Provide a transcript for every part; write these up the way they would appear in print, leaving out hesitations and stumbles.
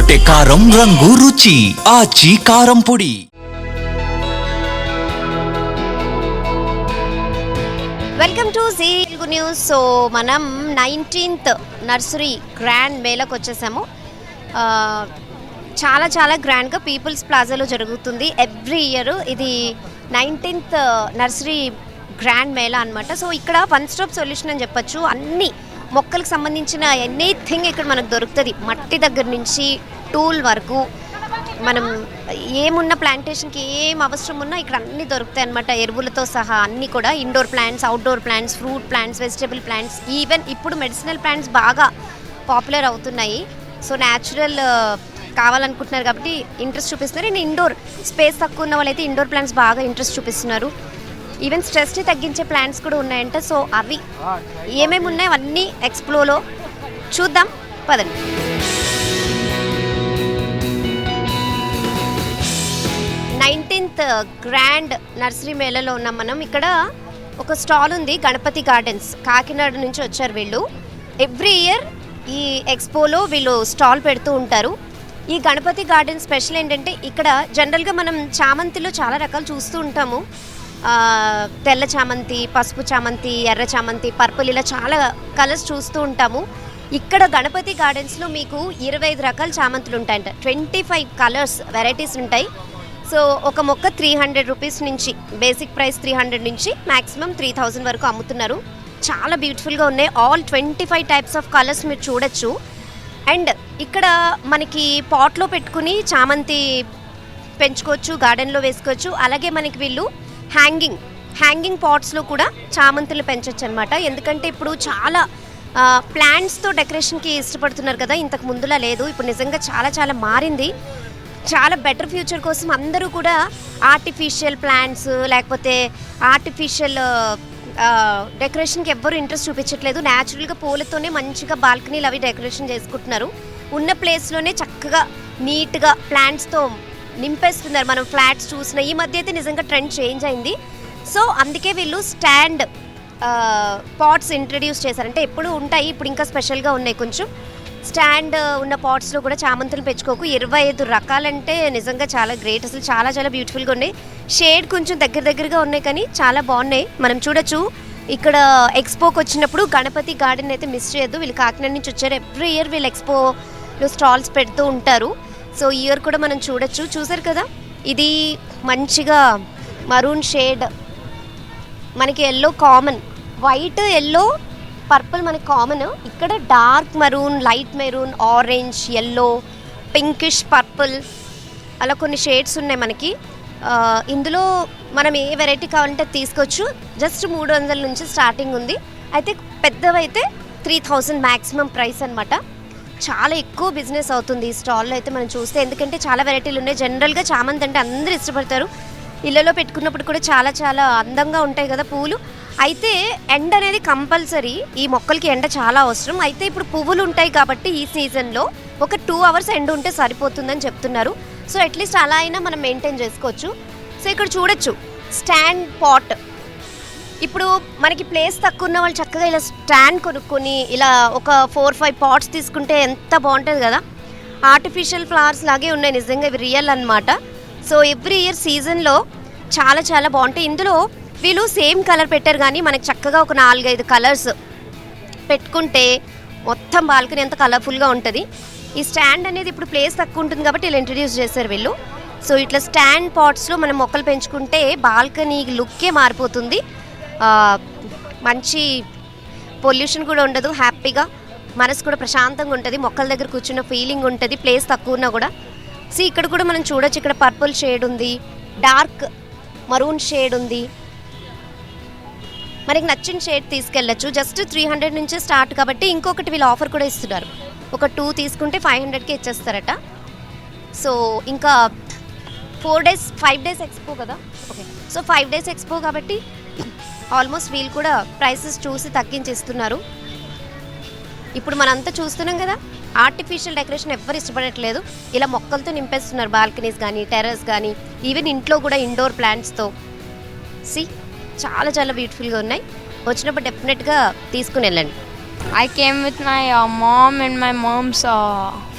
కొట్టే కారం రంగు రుచి ఆచి కారం పొడి. Welcome to Zee Telugu news. So మనం 19th నర్సరీ గ్రాండ్ మేళకు వచ్చేసాము. చాలా చాలా గ్రాండ్గా పీపుల్స్ ప్లాజాలో జరుగుతుంది ఎవ్రీ ఇయర్. ఇది 19th నర్సరీ గ్రాండ్ మేళా అనమాట. సో ఇక్కడ వన్ స్టాప్ సొల్యూషన్ అని చెప్పచ్చు. అన్ని మొక్కలకు సంబంధించిన ఎనీథింగ్ ఇక్కడ మనకు దొరుకుతుంది. మట్టి దగ్గర నుంచి టూల్ వరకు, మనం ఏమున్న ప్లాంటేషన్కి ఏం అవసరం ఉన్నా ఇక్కడ అన్నీ దొరుకుతాయి అనమాట. ఎరువులతో సహా అన్నీ కూడా, indoor plants, outdoor plants, fruit plants, vegetable plants, even ఇప్పుడు మెడిసినల్ ప్లాంట్స్ బాగా పాపులర్ అవుతున్నాయి. సో న్యాచురల్ కావాలనుకుంటున్నారు కాబట్టి ఇంట్రెస్ట్ చూపిస్తున్నారు. నేను ఇండోర్ స్పేస్ తక్కువ ఉన్న వాళ్ళైతే ఇండోర్ ప్లాంట్స్ బాగా ఇంట్రెస్ట్ చూపిస్తున్నారు. ఈవెన్ స్ట్రెస్ని తగ్గించే ప్లాంట్స్ కూడా ఉన్నాయంట. సో అవి ఏమేమి ఉన్నాయో అన్నీ ఎక్స్ప్లోలో చూద్దాం, పదండి. గ్రాండ్ నర్సరీ మేళలో ఉన్నాం మనం. ఇక్కడ ఒక స్టాల్ ఉంది, గణపతి గార్డెన్స్. కాకినాడ నుంచి వచ్చారు వీళ్ళు. ఎవ్రీ ఇయర్ ఈ ఎక్స్పోలో వీళ్ళు స్టాల్ పెడుతూ ఉంటారు. ఈ గణపతి గార్డెన్ స్పెషల్ ఏంటంటే ఇక్కడ జనరల్గా మనం చామంతిలో చాలా రకాలు చూస్తూ ఉంటాము. తెల్ల చామంతి, పసుపు చామంతి, ఎర్ర చామంతి, పర్పుల్, ఇలా చాలా కలర్స్ చూస్తూ ఉంటాము. ఇక్కడ గణపతి గార్డెన్స్లో మీకు 25 రకాల చామంతులు ఉంటాయంట. 25 కలర్స్ వెరైటీస్ ఉంటాయి. సో ఒక మొక్క 300 రూపీస్ నుంచి, బేసిక్ ప్రైస్ 300 నుంచి మ్యాక్సిమం 3000 వరకు అమ్ముతున్నారు. చాలా బ్యూటిఫుల్గా ఉన్నాయి. ఆల్ 25 టైప్స్ ఆఫ్ కలర్స్ మీరు చూడొచ్చు. అండ్ ఇక్కడ మనకి పాట్లో పెట్టుకుని చామంతి పెంచుకోవచ్చు, గార్డెన్లో వేసుకోవచ్చు. అలాగే మనకి వీళ్ళు హ్యాంగింగ్ పాట్స్లో కూడా చామంతులు పెంచవచ్చు అనమాట. ఎందుకంటే ఇప్పుడు చాలా ప్లాంట్స్తో డెకరేషన్కి ఇష్టపడుతున్నారు కదా, ఇంతకు ముందులా లేదు. ఇప్పుడు నిజంగా చాలా చాలా మారింది. చాలా బెటర్ ఫ్యూచర్ కోసం అందరూ కూడా ఆర్టిఫిషియల్ ప్లాంట్స్ లేకపోతే ఆర్టిఫిషియల్ డెకరేషన్కి ఎవ్వరూ ఇంట్రెస్ట్ చూపించట్లేదు. న్యాచురల్గా పూలతోనే మంచిగా బాల్కనీలు అవి డెకరేషన్ చేసుకుంటున్నారు. ఉన్న ప్లేస్లోనే చక్కగా నీట్గా ప్లాంట్స్తో నింపేస్తున్నారు. మనం ఫ్లాట్స్ చూసిన ఈ మధ్య అయితే నిజంగా ట్రెండ్ చేంజ్ అయింది. సో అందుకే వీళ్ళు స్టాండ్ పాట్స్ ఇంట్రడ్యూస్ చేశారంటే ఎప్పుడు ఉంటాయి, ఇప్పుడు ఇంకా స్పెషల్గా ఉన్నాయి. కొంచెం స్టాండ్ ఉన్న పాట్స్లో కూడా చామంతులు పెంచుకోకు. 25 రకాలంటే నిజంగా చాలా గ్రేట్. అసలు చాలా చాలా బ్యూటిఫుల్గా ఉన్నాయి. షేడ్ కొంచెం దగ్గరగా ఉన్నాయి కానీ చాలా బాగున్నాయి. మనం చూడొచ్చు. ఇక్కడ ఎక్స్పోకి వచ్చినప్పుడు గణపతి గార్డెన్ అయితే మిస్ చేయొద్దు. వీళ్ళు కాకినాడ నుంచి వచ్చారు. ఎవ్రీ ఇయర్ వీళ్ళు ఎక్స్పోలో స్టాల్స్ పెడుతూ ఉంటారు. సో ఈ ఇయర్ కూడా మనం చూడొచ్చు. చూసారు కదా, ఇది మంచిగా మరూన్ షేడ్, మనకి yellow common, white, yellow, purple మనకి కామన్. ఇక్కడ dark maroon, light maroon, orange, yellow, pinkish, purple, అలా కొన్ని షేడ్స్ ఉన్నాయి మనకి. ఇందులో మనం ఏ వెరైటీ కావాలంటే తీసుకోవచ్చు. జస్ట్ 300 నుంచి స్టార్టింగ్ ఉంది. అయితే పెద్దవైతే 3000 మ్యాక్సిమం ప్రైస్ అనమాట. చాలా ఎక్కువ బిజినెస్ అవుతుంది ఈ స్టాల్లో అయితే మనం చూస్తే. ఎందుకంటే చాలా వెరైటీలు ఉన్నాయి. జనరల్గా చామంతి అంటే అందరూ ఇష్టపడతారు. ఇళ్ళలో పెట్టుకున్నప్పుడు కూడా చాలా చాలా అందంగా ఉంటాయి కదా పూలు. అయితే ఎండ అనేది కంపల్సరీ, ఈ మొక్కలకి ఎండ చాలా అవసరం. అయితే ఇప్పుడు పువ్వులు ఉంటాయి కాబట్టి ఈ సీజన్లో ఒక 2 hours ఎండ ఉంటే సరిపోతుందని చెప్తున్నారు. సో అట్లీస్ట్ అలా అయినా మనం మెయింటైన్ చేసుకోవచ్చు. సో ఇక్కడ చూడొచ్చు స్టాండ్ పాట్. ఇప్పుడు మనకి ప్లేస్ తక్కువ ఉన్న వాళ్ళు చక్కగా ఇలా స్టాండ్ కొనుక్కొని ఇలా ఒక 4-5 పాట్స్ తీసుకుంటే ఎంత బాగుంటుంది కదా. ఆర్టిఫిషియల్ ఫ్లవర్స్ లాగే ఉన్నాయి, నిజంగా ఇవి రియల్ అనమాట. సో ఎవ్రీ ఇయర్ సీజన్లో చాలా చాలా బాగుంటాయి. ఇందులో వీళ్ళు సేమ్ కలర్ పెట్టారు కానీ మనకి చక్కగా ఒక 4-5 కలర్స్ పెట్టుకుంటే మొత్తం బాల్కనీ ఎంత కలర్ఫుల్గా ఉంటుంది. ఈ స్టాండ్ అనేది ఇప్పుడు ప్లేస్ తక్కువ ఉంటుంది కాబట్టి వీళ్ళు ఇంట్రడ్యూస్ చేశారు వీళ్ళు. సో ఇట్లా స్టాండ్ పాట్స్లో మనం మొక్కలు పెంచుకుంటే బాల్కనీ లుక్కే మారిపోతుంది. మంచి పొల్యూషన్ కూడా ఉండదు, హ్యాపీగా మనసు కూడా ప్రశాంతంగా ఉంటుంది. మొక్కల దగ్గర కూర్చున్న ఫీలింగ్ ఉంటుంది ప్లేస్ తక్కువ ఉన్నా కూడా. సో ఇక్కడ కూడా మనం చూడొచ్చు. ఇక్కడ పర్పుల్ షేడ్ ఉంది, డార్క్ మరూన్ షేడ్ ఉంది. మనకి నచ్చిన షేడ్ తీసుకెళ్ళచ్చు. జస్ట్ 300 నుంచే స్టార్ట్ కాబట్టి ఇంకొకటి వీళ్ళు ఆఫర్ కూడా ఇస్తున్నారు. ఒక 2 తీసుకుంటే 500కే ఇచ్చేస్తారట. సో ఇంకా 5 డేస్ ఎక్స్పో కదా. ఓకే, సో 5 డేస్ ఎక్స్పో కాబట్టి ఆల్మోస్ట్ వీళ్ళు కూడా ప్రైసెస్ చూసి తగ్గించి ఇస్తున్నారు. ఇప్పుడు మనంతా చూస్తున్నాం కదా, ఆర్టిఫిషియల్ డెకరేషన్ ఎవ్వరు ఇష్టపడట్లేదు. ఇలా మొక్కలతో నింపేస్తున్నారు బాల్కనీస్ కానీ, టెర్రస్ కానీ, ఈవెన్ ఇంట్లో కూడా ఇండోర్ ప్లాంట్స్తో. చాలా చాలా బ్యూటిఫుల్గా ఉన్నాయి. వచ్చినప్పుడు డెఫినెట్గా తీసుకుని వెళ్ళండి. I came with my mom and my mom's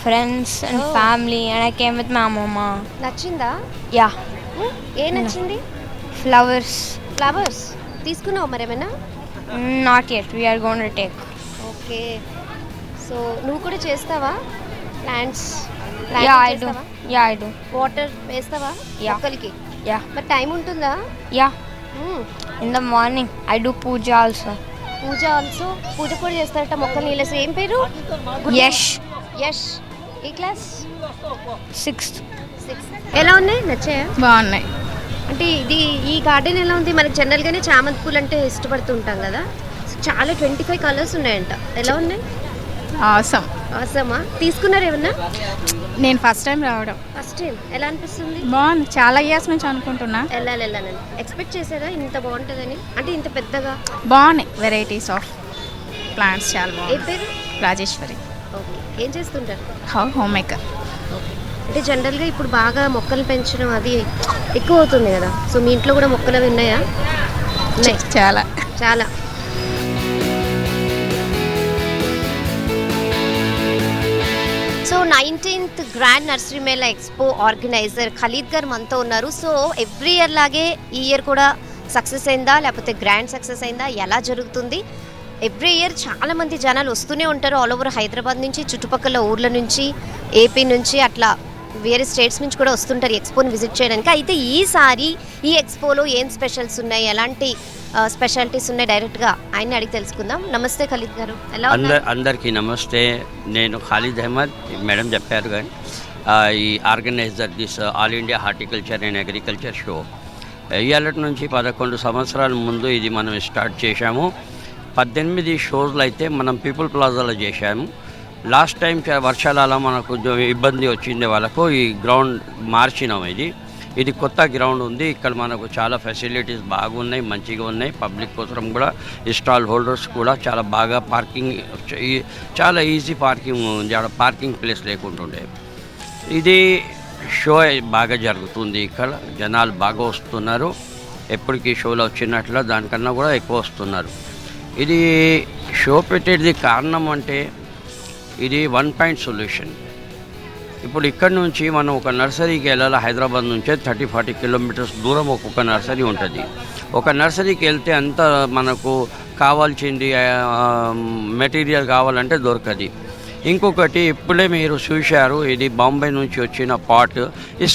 friends and Oh. family, and I came with my mama. నచ్చిందా? Yeah, ఏ నచ్చింది? flowers. ఫ్లవర్స్ తీసుకున్నావు మరేమైనా? Not yet. We are going to take. Okay. So నువ్వు కూడా చేస్తావా plants? Yeah, I do. Yeah, I do. Water వేస్తావా Yeah. మొక్కలకి? Yeah, మరి టైం ఉంటుందా? yeah. Hmm. In the morning, I do puja also. Puja also పూజ కూడా చేస్తారట మొక్కలు నీళ్ళేసి. ఏం పేరు? Yes. యష్. ఈ క్లాస్ 6th. 6. ఎలా ఉన్నాయి? నచ్చాయా? బాగున్నాయి. అంటే ఇది ఈ గార్డెన్ ఎలా ఉంది? మనకి జనరల్గానే చామంతి పూలు అంటే ఇష్టపడుతూ ఉంటాం కదా. సో చాలా 25 కలర్స్ ఉన్నాయంట. ఎలా ఉన్నాయి? ఆసమ్. అవసరమా? తీసుకున్నారు ఏమన్నా? నేను ఫస్ట్ టైం రావడం. ఫస్ట్ టైం ఎలా అనిపిస్తుంది? బాగుంది. చాలా ఇయర్స్ నుంచి అనుకుంటున్నా. వెళ్ళాలని ఎక్స్పెక్ట్ చేశారా ఇంత బాగుంటుందని? అంటే ఇంత పెద్దగా బాగున్నాయి. వెరైటీస్ ఆఫ్ ప్లాంట్స్ చాలా ఏ బాగుంది. పేరు? రాజేశ్వరి. ఓకే. ఏం చేస్తుంటారు? Home maker. అంటే జనరల్గా ఇప్పుడు బాగా మొక్కలు పెంచడం అది ఎక్కువ అవుతుంది కదా. సో మీ ఇంట్లో కూడా మొక్కలు అవి ఉన్నాయా? ఉన్నాయి చాలా. చాలా. So 19th grand nursery mela expo organiser Khalid గారు మనతో ఉన్నారు. సో ఎవ్రీ ఇయర్ లాగే ఈ ఇయర్ కూడా సక్సెస్ అయిందా లేకపోతే గ్రాండ్ సక్సెస్ అయిందా, ఎలా జరుగుతుంది? ఎవ్రీ ఇయర్ చాలామంది జనాలు వస్తూనే ఉంటారు ఆల్ ఓవర్ హైదరాబాద్ నుంచి, చుట్టుపక్కల ఊర్ల నుంచి, ఏపీ నుంచి, అట్లా వేరే స్టేట్స్ నుంచి కూడా వస్తుంటారు ఎక్స్పోని విజిట్ చేయడానికి. అయితే ఈసారి ఈ ఎక్స్పోలో ఏం స్పెషల్స్ ఉన్నాయి, ఎలాంటి స్పెషాలిటీస్ ఉన్నాయి, డైరెక్ట్గా ఆయన్ని అడిగి తెలుసుకుందాం. నమస్తే ఖలీద్ గారు, ఎలా ఉన్నారు? అందరికీ నమస్తే. నేను ఖాలిద్ అహ్మద్. మేడం చెప్పారు కానీ ఈ organiser this all India horticulture and agriculture show. ఇవాళ నుంచి 11 సంవత్సరాల ముందు ఇది మనం స్టార్ట్ చేశాము. 18 షోస్లు అయితే మనం పీపుల్ ప్లాజాలో చేశాము. లాస్ట్ టైం వర్షాల మనకు కొంచెం ఇబ్బంది వచ్చింది వాళ్ళకు. ఈ గ్రౌండ్ మార్చినాం. ఇది కొత్త గ్రౌండ్ ఉంది. ఇక్కడ మనకు చాలా ఫెసిలిటీస్ బాగున్నాయి, మంచిగా ఉన్నాయి. పబ్లిక్ కోసం కూడా స్టాల్ హోల్డర్స్ కూడా చాలా బాగా పార్కింగ్, చాలా ఈజీ పార్కింగ్ ఉంది. అక్కడ పార్కింగ్ ప్లేస్ లేకుంటుండే. ఇది షో బాగా జరుగుతుంది. ఇక్కడ జనాలు బాగా వస్తున్నారు. ఎప్పటికీ షోలో వచ్చినట్లు దానికన్నా కూడా ఎక్కువ వస్తున్నారు. ఇది షో పెట్టేది కారణం అంటే ఇది 1 పాయింట్ సొల్యూషన్. ఇప్పుడు ఇక్కడ నుంచి మనం ఒక నర్సరీకి వెళ్ళాలి. హైదరాబాద్ నుంచే 30-40 కిలోమీటర్స్ దూరం ఒక్కొక్క నర్సరీ ఉంటుంది. ఒక నర్సరీకి వెళ్తే అంత మనకు కావాల్సింది మెటీరియల్ కావాలంటే దొరకదు. ఇంకొకటి ఇప్పుడే మీరు చూశారు, ఇది బాంబే నుంచి వచ్చిన పాట్.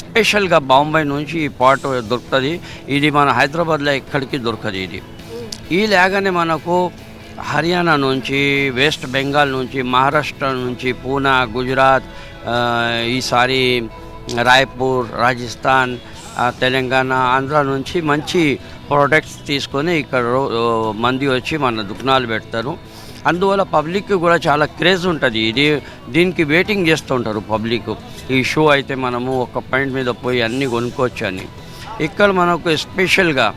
స్పెషల్గా బాంబే నుంచి ఈ పాట్ దొరుకుతుంది. ఇది మన హైదరాబాద్లో ఎక్కడికి దొరకదు. ఈ లాగానే మనకు హర్యానా నుంచి, వెస్ట్ బెంగాల్ నుంచి, మహారాష్ట్ర నుంచి, పూనా, గుజరాత్, ఈసారి రాయ్పూర్, రాజస్థాన్, తెలంగాణ, ఆంధ్ర నుంచి మంచి ప్రోడక్ట్స్ తీసుకొని ఇక్కడ మంది వచ్చి మన దుకాణాలు పెడతారు. అందువల్ల పబ్లిక్ కూడా చాలా క్రేజ్ ఉంటుంది. దీనికి వెయిటింగ్ చేస్తుంటారు పబ్లిక్. ఈ షో అయితే మనము ఒక పాయింట్ మీద పోయి అన్నీ కొనుక్కోవచ్చు అని. ఇక్కడ మనకు స్పెషల్గా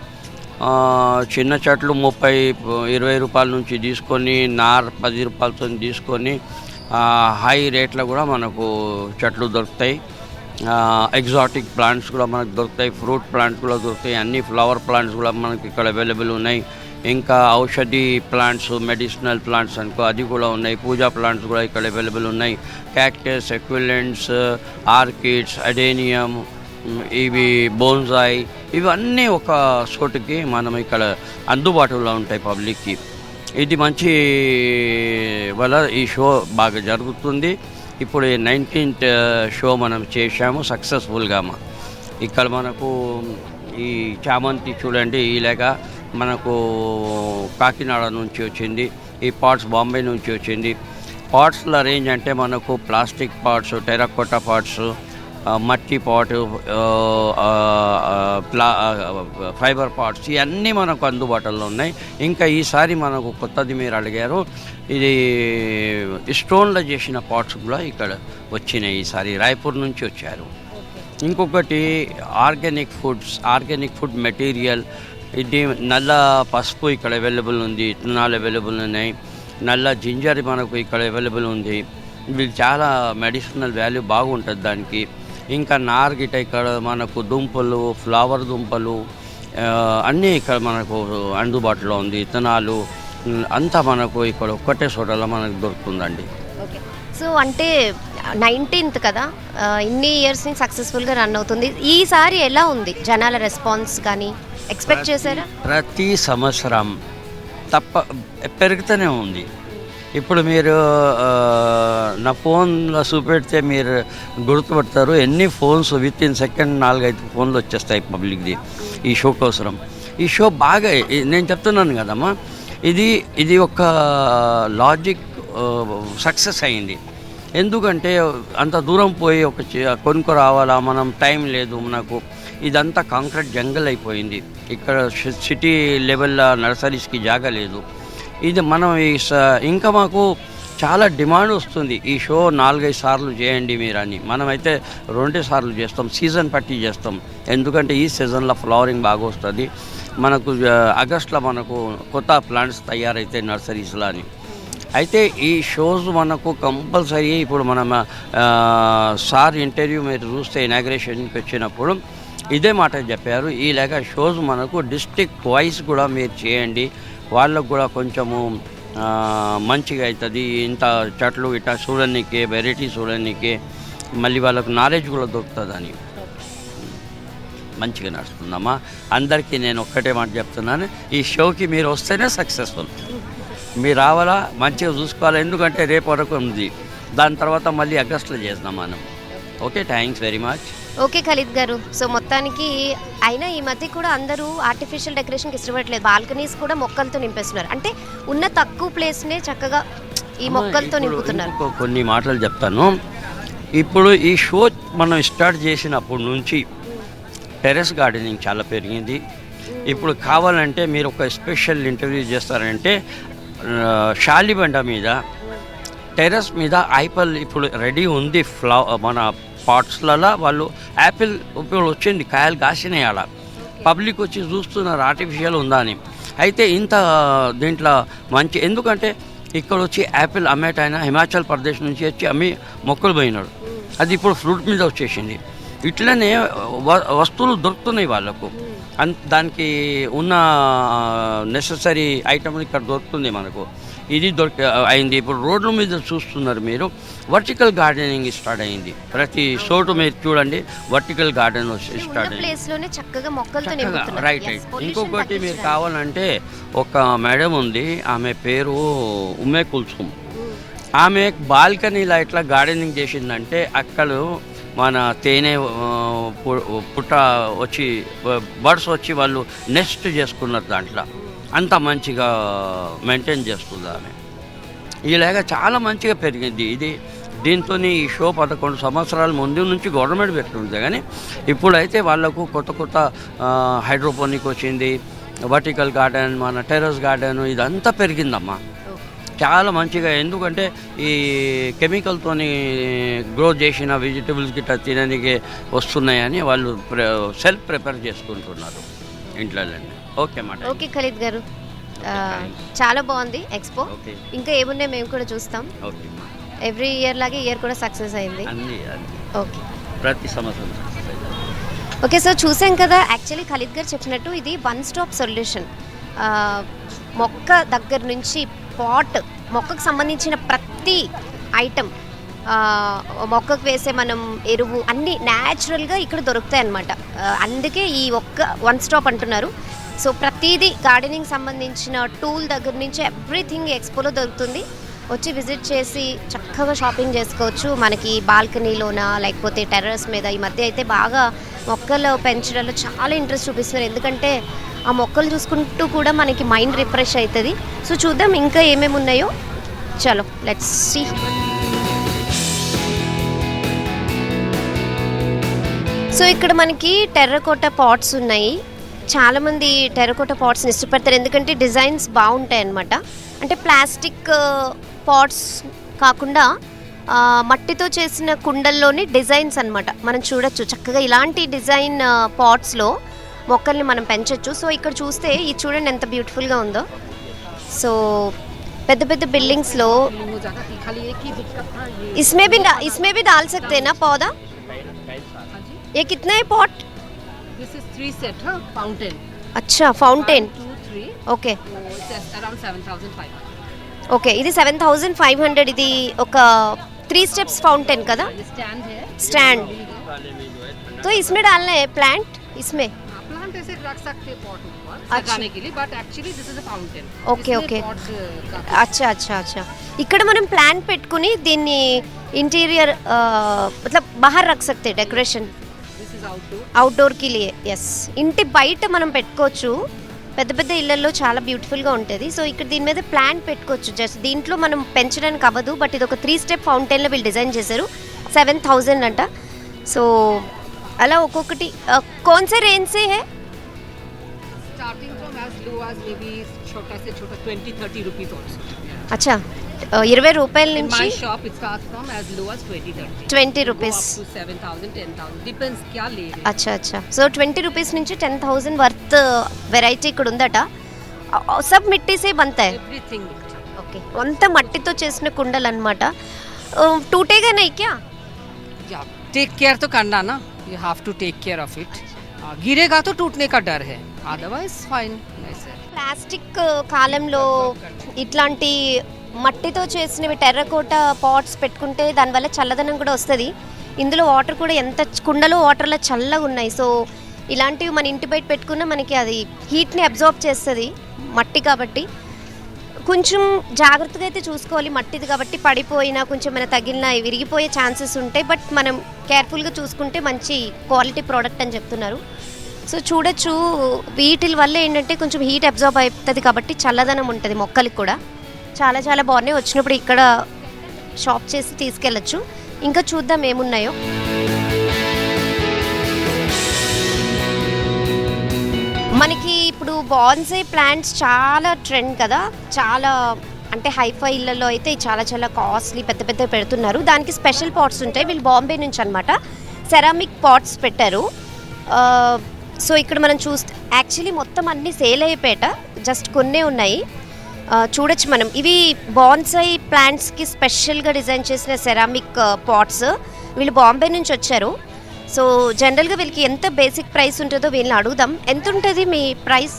చిన్న చెట్లు 30-20 రూపాయల నుంచి తీసుకొని, నార్ 10 రూపాయలతో తీసుకొని హై రేట్లో కూడా మనకు చెట్లు దొరుకుతాయి. ఎగ్జాటిక్ ప్లాంట్స్ కూడా మనకు దొరుకుతాయి, ఫ్రూట్ ప్లాంట్స్ కూడా దొరుకుతాయి, అన్ని ఫ్లవర్ ప్లాంట్స్ కూడా మనకి ఇక్కడ అవైలబుల్ ఉన్నాయి. ఇంకా ఔషధి ప్లాంట్స్, మెడిసినల్ ప్లాంట్స్ అనుకో అది కూడా ఉన్నాయి. పూజా ప్లాంట్స్ కూడా ఇక్కడ అవైలబుల్ ఉన్నాయి. క్యాక్టస్, ఎక్విలెంట్స్, ఆర్కిడ్స్, అడేనియం, ఇవి బోన్సాయ్, ఇవన్నీ ఒక చోటుకి మనం ఇక్కడ అందుబాటులో ఉంటాయి పబ్లిక్కి. ఇది మంచి వల్ల ఈ షో బాగా జరుగుతుంది. ఇప్పుడు 19th షో మనం చేశాము సక్సెస్ఫుల్గా. ఇక్కడ మనకు ఈ చామంతి చూడండి, ఇలాగా మనకు కాకినాడ నుంచి వచ్చింది. ఈ పాట్స్ బాంబే నుంచి వచ్చింది. పాట్స్ల రేంజ్ అంటే మనకు ప్లాస్టిక్ పాట్స్, టెరాకోటా పాట్స్, మట్టి పాట్, ఫైబర్ పాట్స్, ఇవన్నీ మనకు అందుబాటులో ఉన్నాయి. ఇంకా ఈసారి మనకు కొత్తది మీరు అడిగారు, ఇది స్టోన్లో చేసిన పాట్స్ కూడా ఇక్కడ వచ్చినాయి. ఈసారి రాయ్పూర్ నుంచి వచ్చారు. ఇంకొకటి ఆర్గానిక్ ఫుడ్ మెటీరియల్. ఇది నల్ల పసుపు ఇక్కడ అవైలబుల్ ఉంది, ఇత్తనాలు అవైలబుల్ ఉన్నాయి. నల్ల జింజర్ మనకు ఇక్కడ అవైలబుల్ ఉంది. ఇది చాలా మెడిసినల్ వాల్యూ బాగుంటుంది దానికి. ఇంకా నార్గిట ఇక్కడ మనకు దుంపలు, ఫ్లవర్ దుంపలు అన్నీ ఇక్కడ మనకు అందుబాటులో ఉంది. ఇత్తనాలు, అంతా మనకు ఇక్కడ ఒక్కటే చోటలో మనకు దొరుకుతుందండి. ఓకే. సో అంటే 19th కదా, ఇన్ని ఇయర్స్ నుంచి సక్సెస్ఫుల్గా రన్ అవుతుంది. ఈసారి ఎలా ఉంది జనాల రెస్పాన్స్ కానీ ఎక్స్పెక్ట్ చేశారా? ప్రతి సంవత్సరం పెరుగుతూనే ఉంది. ఇప్పుడు మీరు నా ఫోన్లో చూపెడితే మీరు గుర్తుపడతారు, ఎన్ని ఫోన్స్ విత్ ఇన్ సెకండ్ 4-5 ఫోన్లు వచ్చేస్తాయి పబ్లిక్ది ఈ షో కోసరం. ఈ షో బాగా నేను చెప్తున్నాను కదమ్మా, ఇది ఒక లాజిక్ సక్సెస్ అయింది. ఎందుకంటే అంత దూరం పోయి కొనుక్కు రావాలా, మనం టైం లేదు మనకు. ఇదంతా కాంక్రీట్ జంగల్ అయిపోయింది. ఇక్కడ సిటీ లెవెల్లో నర్సరీస్కి జాగా లేదు. ఇది మనం ఇంకా మాకు చాలా డిమాండ్ వస్తుంది, ఈ షో 4-5 సార్లు చేయండి మీరు అని. మనమైతే 2 సార్లు చేస్తాం, సీజన్ పట్టి చేస్తాం. ఎందుకంటే ఈ సీజన్లో ఫ్లవరింగ్ బాగా వస్తుంది మనకు. ఆగస్ట్లో మనకు కొత్త ప్లాంట్స్ తయారైతాయి నర్సరీస్లో అని. అయితే ఈ షోస్ మనకు కంపల్సరీ. ఇప్పుడు మనం సార్ ఇంటర్వ్యూ మీరు చూస్తే ఇనాగ్రేషన్కి వచ్చినప్పుడు ఇదే మాట చెప్పారు, ఇలాగ షోస్ మనకు డిస్ట్రిక్ట్ వైజ్ కూడా మీరు చేయండి, వాళ్ళకు కూడా కొంచెము మంచిగా అవుతుంది. ఇంత చెట్లు ఇట్లా చూడడానికి, వెరైటీ చూడడానికి, మళ్ళీ వాళ్ళకు నాలెడ్జ్ కూడా దొరుకుతుందని మంచిగా నడుస్తుందమ్మా. అందరికీ నేను ఒక్కటే మాట చెప్తున్నాను, ఈ షోకి మీరు వస్తేనే సక్సెస్ఫుల్. మీరు రావాలా, మంచిగా చూసుకోవాలి. ఎందుకంటే రేపు వరకు ఉంది, దాని తర్వాత మళ్ళీ ఆగస్టులో చేద్దాం మనం. Okay, thanks very much. Okay Khalid గారు, సో మొత్తానికి అయినా ఈ మధ్య కూడా అందరూ ఆర్టిఫిషియల్ డెకరేషన్కి ఇష్టపడలేదు, బాల్కనీస్ కూడా మొక్కలతో నింపేస్తున్నారు. అంటే ఉన్న తక్కువ ప్లేస్నే చక్కగా ఈ మొక్కలతో నింపుతున్నారు. కొన్ని మాటలు చెప్తాను. ఇప్పుడు ఈ షో మనం స్టార్ట్ చేసినప్పటి నుంచి టెర్రస్ గార్డెనింగ్ చాలా పెరిగింది. ఇప్పుడు కావాలంటే మీరు ఒక స్పెషల్ ఇంటర్వ్యూ చేస్తారంటే షాలిబండ మీద టెర్రస్ మీద యాపిల్ ఇప్పుడు రెడీ ఉంది. మన పాట్స్లలో వాళ్ళు యాపిల్ ఇప్పుడు వచ్చింది, కాయలు కాసినాయి. అలా పబ్లిక్ వచ్చి చూస్తున్నారు ఆర్టిఫిషియల్ ఉందా అని. అయితే ఇంత దీంట్లో మంచి, ఎందుకంటే ఇక్కడ వచ్చి యాపిల్ అమ్మేటైనా హిమాచల్ ప్రదేశ్ నుంచి వచ్చి అమ్మి మొక్కలు పోయినాడు, అది ఇప్పుడు ఫ్రూట్ మీద వచ్చేసింది. ఇట్లనే వస్తువులు దొరుకుతున్నాయి వాళ్ళకు, దానికి ఉన్న నెససరీ ఐటమ్ ఇక్కడ దొరుకుతుంది మనకు. ఇది అయింది. ఇప్పుడు రోడ్ల మీద చూస్తున్నారు మీరు, వర్టికల్ గార్డెనింగ్ స్టార్ట్ అయింది. ప్రతి చోటు మీరు చూడండి వర్టికల్ గార్డెన్ స్టార్ట్ అయింది. రైట్. ఇంకొకటి మీరు కావాలంటే ఒక మేడం ఉంది, ఆమె పేరు ఉమ్మే కుల్సుమ్. ఆమె బాల్కనీలో ఇట్లా గార్డెనింగ్ చేసిందంటే అక్కడ మన తేనె పుట్ట వచ్చి బర్డ్స్ వచ్చి వాళ్ళు నెస్ట్ చేసుకున్నారు దాంట్లో. అంత మంచిగా మెయింటైన్ చేస్తుంది ఆమె. ఇలాగా చాలా మంచిగా పెరిగింది ఇది. దీంతో ఈ షో 11 సంవత్సరాల ముందు నుంచి గవర్నమెంట్ పెట్టుకుంటుంది, కానీ ఇప్పుడైతే వాళ్ళకు కొత్త హైడ్రోపోనిక్ వచ్చింది, వర్టికల్ గార్డెన్, మన టెర్రస్ గార్డెన్, ఇదంతా పెరిగిందమ్మా చాలా మంచిగా. ఎందుకంటే ఈ కెమికల్తో గ్రో చేసిన వెజిటబుల్స్ గిట్లా తినడానికి వస్తున్నాయని వాళ్ళు సెల్ఫ్ ప్రిపేర్ చేసుకుంటున్నారు ఇంట్లో. ఓకే మాట. ఓకే ఖలీద్ గారు, చాలా బాగుంది ఎక్స్పో. ఇంకా ఏమున్నాయి మేము కూడా చూస్తాం. ఎవ్రీ ఇయర్ లాగే ఇయర్ కూడా సక్సెస్ అయింది. ఓకే, ప్రతి సంవత్సరం. ఓకే, సో చూసాం కదా, యాక్చువల్లీ ఖలీద్ గారు చెప్పినట్టు ఇది 1 స్టాప్ సొల్యూషన్. మొక్క దగ్గర నుంచి మొక్కకు సంబంధించిన ప్రతి ఐటమ్, మొక్కకు వేసే మనం ఎరువు అన్నీ న్యాచురల్గా ఇక్కడ దొరుకుతాయి అన్నమాట. అందుకే ఈ 1 స్టాప్ అంటున్నారు. సో ప్రతిదీ గార్డెనింగ్ సంబంధించిన టూల్ దగ్గర నుంచి ఎవ్రీథింగ్ ఎక్స్పోలో దొరుకుతుంది. వచ్చి విజిట్ చేసి చక్కగా షాపింగ్ చేసుకోవచ్చు. మనకి బాల్కనీలోన లేకపోతే టెర్రస్ మీద ఈ మధ్య అయితే బాగా మొక్కలు పెంచడంలో చాలా ఇంట్రెస్ట్ చూపిస్తున్నారు. ఎందుకంటే ఆ మొక్కలు చూసుకుంటూ కూడా మనకి మైండ్ రిఫ్రెష్ అవుతుంది. సో చూద్దాం ఇంకా ఏమేమి ఉన్నాయో. చలో లెట్స్ సీ. సో ఇక్కడ మనకి టెర్రకోటా పాట్స్ ఉన్నాయి. చాలామంది టెర్రకోటా పాట్స్ని ఇష్టపడతారు, ఎందుకంటే డిజైన్స్ బాగుంటాయి అన్నమాట. అంటే ప్లాస్టిక్ పాట్స్ కాకుండా మట్టితో చేసిన కుండల్లోని డిజైన్స్ అన్నమాట. మనం చూడొచ్చు చక్కగా ఇలాంటి డిజైన్ పాట్స్లో మొక్కల్ని మనం పెంచవచ్చు. సో ఇక్కడ చూస్తే ఇది చూడండి ఎంత బ్యూటిఫుల్గా ఉందో. సో పెద్ద పెద్ద బిల్డింగ్స్లో इसमें भी डाल सकते हैं ना पौधा. ये कितना है pot? This is 3 set, huh? Fountain. अच्छा, fountain. 1, 2, tree. Okay So it's around 7,500. Okay ఇది 7,500. ఇది ఒక 3 స్టెప్స్ ఫౌంటైన్ కదా, The stand here. स्टैंड। तो इसमें डालना है प्लांट इसमें? Plant ऐसे रख सकते हैं pot ऊपर अच्छा। सजाने के लिए, but actually this is a fountain. Okay, इसमें okay. pot, అచ్చా అచ్చా అచ్చా ఇక్కడ మనం ప్లాంట్ పెట్టుకుని దీన్ని ఇంటీరియర్ मतलब बाहर रख सकते हैं decoration this is outdoor. Outdoor కి లియే. ఎస్, ఇంటి బయట మనం పెట్టుకోవచ్చు, పెద్ద పెద్ద ఇళ్లలో చాలా బ్యూటిఫుల్గా ఉంటుంది. సో ఇక్కడ దీని మీద ప్లాంట్ పెట్టుకోవచ్చు. జస్ట్ దీంట్లో మనం పెంచడానికి అవ్వదు, బట్ ఇది ఒక 3 స్టెప్ ఫౌంటైన్లో వీళ్ళు డిజైన్ చేశారు. 7,000 అంట. సో అలా ఒక్కొక్కటి కోన్సే రేంజ్ సే హే? Starting from as low as maybe छोटा से छोटा 20-30 rupees also. Yeah. అచ్చా 20 రూపాయల In నుంచి my shop it starts from as low as 20-30. 20 Go rupees. up to 7,000, 10,000. Depends क्या ले रहे हैं. అచ్చా అచ్చా సో 20 రూపీస్ నుంచి 10,000 వర్త్ వెరైటీ ఇక్కడ ఉందట. సబ్ మిట్టీ సే బంతాయి. Everything. ఓకే, అంతా మట్టితో చేసిన కుండలు అనమాట. టూటేగా నై క్యా? Yeah. Take care तो करना ना. You have to take care of it. गिरेगा तो टूटने का डर है. Otherwise fine. ऐसे. ప్లాస్టిక్ కాలంలో ఇట్లాంటి మట్టితో చేసినవి టెర్రకోటా పాట్స్ పెట్టుకుంటే దానివల్ల చల్లదనం కూడా వస్తుంది. ఇందులో వాటర్ కూడా ఎంత కుండలో వాటర్లో చల్లగా ఉన్నాయి. సో ఇలాంటివి మన ఇంటి బయట పెట్టుకున్నా మనకి అది హీట్ని అబ్జార్బ్ చేస్తుంది, మట్టి కాబట్టి. కొంచెం జాగ్రత్తగా అయితే చూసుకోవాలి, మట్టిది కాబట్టి పడిపోయినా కొంచెం ఏమైనా తగిలినా విరిగిపోయే ఛాన్సెస్ ఉంటాయి. బట్ మనం కేర్ఫుల్గా చూసుకుంటే మంచి క్వాలిటీ ప్రోడక్ట్ అని చెప్తున్నారు. సో చూడొచ్చు, వీటి వల్ల ఏంటంటే కొంచెం హీట్ అబ్జార్బ్ అవుతుంది కాబట్టి చల్లదనం ఉంటుంది మొక్కలకి కూడా. చాలా చాలా బాగున్నాయి. వచ్చినప్పుడు ఇక్కడ షాప్ చేసి తీసుకెళ్ళచ్చు. ఇంకా చూద్దాం ఏమున్నాయో. మనకి ఇప్పుడు బాన్సై ప్లాంట్స్ చాలా ట్రెండ్ కదా, చాలా అంటే హైఫై ఇళ్ళల్లో అయితే చాలా చాలా కాస్ట్లీ పెద్ద పెద్ద పెడుతున్నారు. దానికి స్పెషల్ పాట్స్ ఉంటాయి. వీళ్ళు బాంబే నుంచి అనమాట సెరామిక్ పాట్స్ పెట్టారు. సో ఇక్కడ మనం చూస్తే యాక్చువల్లీ మొత్తం అన్నీ సేల్ అయిపోయేట, జస్ట్ కొన్నే ఉన్నాయి. చూడొచ్చు మనం. ఇవి బాన్సై ప్లాంట్స్కి స్పెషల్గా డిజైన్ చేసిన సెరామిక్ పాట్స్. వీళ్ళు బాంబే నుంచి వచ్చారు. సో జనరల్గా వీళ్ళకి ఎంత బేసిక్ ప్రైస్ ఉంటుందో వీళ్ళని అడుగుదాం. ఎంత ఉంటుంది మీ ప్రైస్?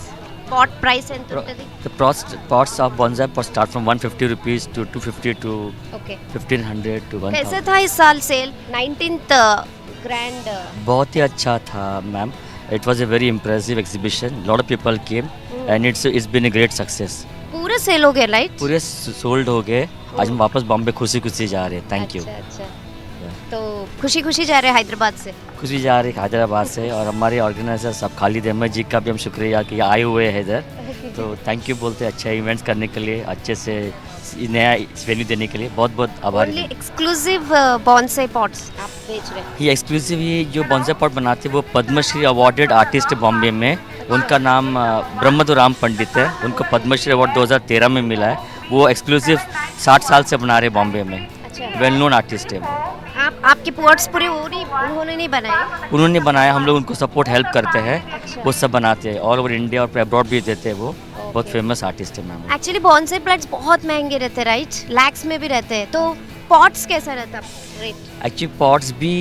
పాట్ ప్రైస్ ఎంత ఉంటుంది? The pots of bonsai pots start from 150 rupees to 250 to okay 1500 to 1000. कैसा था इस साल सेल? 19th grand. बहुत ही अच्छा था ma'am. It was a very impressive exhibition. Lot of people came and it's been a great success. पूरा cell हो गया राइट? पूरे सोल्ड हो गए. आज हम वापस बॉम्बे खुशी खुशी जा रहे हैं. Thank you. अच्छा तो खुशी खुशी जा रहे हैं हैदराबाद से? खुशी जा रहे हैं हैदराबाद से. और हमारे ऑर्गेनाइजर साहब खालिद अहमद जी का भी हम शुक्रिया कि आए हुए हैं इधर. तो थैंक यू बोलते हैं अच्छा इवेंट्स करने के लिए, अच्छे से नया वेन्यू देने के लिए बहुत बहुत आभारी ओनली हैं. एक्सक्लूसिव बॉन्साई पॉट्स आप बेच रहे हैं? ये एक्सक्लूसिव ये जो बॉन्साई पॉट बनाते हैं वो पद्मश्री अवार्डेड आर्टिस्ट है बॉम्बे में. उनका नाम ब्रह्मदुराम पंडित है. उनको पद्मश्री अवार्ड 2013 में मिला है. वो एक्सक्लूसिव 60 साल से बना रहे बॉम्बे में. वेल नोन आर्टिस्ट है वो. आपके पॉट्स पूरे उन्होंने नहीं बनाए? उन्होंने बनाया, हम लोग उनको सपोर्ट हेल्प करते हैं. वो सब बनाते हैं ऑल ओवर इंडिया और अब्रॉड भी देते हैं. वो बहुत फेमस आर्टिस्ट है मैम. एक्चुअली बॉन्साई प्लांट्स बहुत महंगे रहते हैं राइट? लैक्स में भी रहते हैं. तो पॉट्स कैसा रहता है रेट? एक्चुअली पॉट्स भी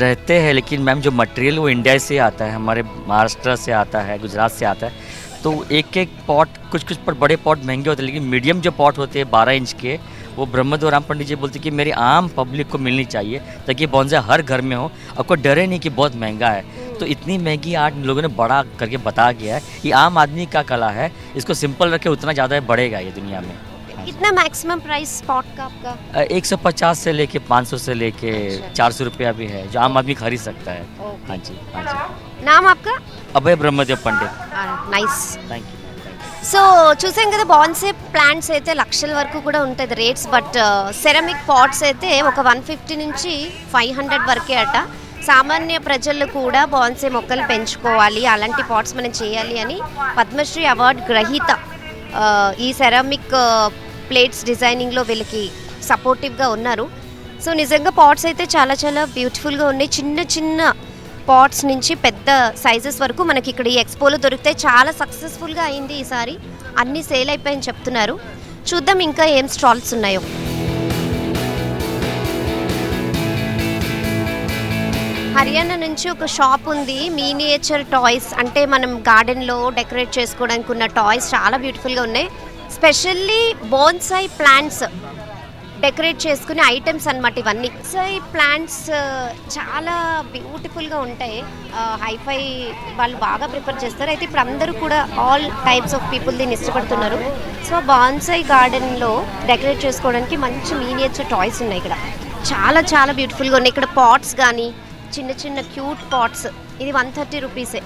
रहते हैं लेकिन मैम जो मटेरियल वो इंडिया से आता है, हमारे महाराष्ट्र से आता है, गुजरात से आता है. तो एक एक पॉट कुछ पर बड़े पॉट महंगे होते हैं लेकिन मीडियम जो पॉट होते हैं 12 इंच के वो ब्रह्मदुराम पंडित जी बोलते कि मेरी आम पब्लिक को मिलनी चाहिए ताकि बॉन्साई हर घर में हो, आपको डरे नहीं कि बहुत महंगा है. तो इतनी महंगी आर्ट लोगों ने बड़ा करके बता गया है. ये आम आदमी का कला है, इसको सिंपल रखे उतना ज़्यादा बढ़ेगा ये दुनिया में. कितना मैक्सिमम प्राइस स्पॉट का आपका? 150 से लेके 500 से लेके 400 रुपया भी है जो आम आदमी खरीद सकता है. हाँ जी हाँ जी. नाम आपका? अभय ब्रह्मदेव पंडित. నైస్. Thank you. సో చూసాం కదా, బాన్సాయి ప్లాంట్స్ అయితే లక్షల వరకు కూడా ఉంటుంది రేట్స్. బట్ సెరామిక్ పాట్స్ అయితే ఒక 150 నుంచి 500 వరకే అట. సామాన్య ప్రజలు కూడా బాన్సాయి మొక్కలు పెంచుకోవాలి, అలాంటి పాట్స్ మనం చేయాలి అని పద్మశ్రీ అవార్డు గ్రహీత ఈ సెరామిక్ ప్లేట్స్ డిజైనింగ్లో వీళ్ళకి సపోర్టివ్గా ఉన్నారు. సో నిజంగా పాట్స్ అయితే చాలా చాలా బ్యూటిఫుల్గా ఉన్నాయి. చిన్న చిన్న పాట్స్ నుంచి పెద్ద సైజెస్ వరకు మనకి ఇక్కడ ఈ ఎక్స్పోలో దొరుకుతాయి. చాలా సక్సెస్ఫుల్గా అయింది ఈసారి, అన్నీ సేల్ అయిపోయాయని చెప్తున్నారు. చూద్దాం ఇంకా ఏం స్టాల్స్ ఉన్నాయో. హర్యానా నుంచి ఒక షాప్ ఉంది, మినియేచర్ టాయ్స్, అంటే మనం గార్డెన్లో డెకరేట్ చేసుకోవడానికి ఉన్న టాయ్స్ చాలా బ్యూటిఫుల్గా ఉన్నాయి. స్పెషల్లీ బోన్సాయి ప్లాంట్స్ డెకరేట్ చేసుకునే ఐటమ్స్ అన్నమాట ఇవన్నీ. బోన్సాయి ప్లాంట్స్ చాలా బ్యూటిఫుల్గా ఉంటాయి, హైఫై వాళ్ళు బాగా ప్రిఫర్ చేస్తారు. అయితే ఇప్పుడు అందరూ కూడా ఆల్ టైప్స్ ఆఫ్ పీపుల్ దీన్ని ఇష్టపడుతున్నారు. సో బోన్సాయి గార్డెన్లో డెకరేట్ చేసుకోవడానికి మంచి మినియేచర్ టాయ్స్ ఉన్నాయి ఇక్కడ, చాలా చాలా బ్యూటిఫుల్గా ఉన్నాయి. ఇక్కడ పాట్స్ కానీ చిన్న చిన్న క్యూట్ పాట్స్, ఇది 130 రూపీసే.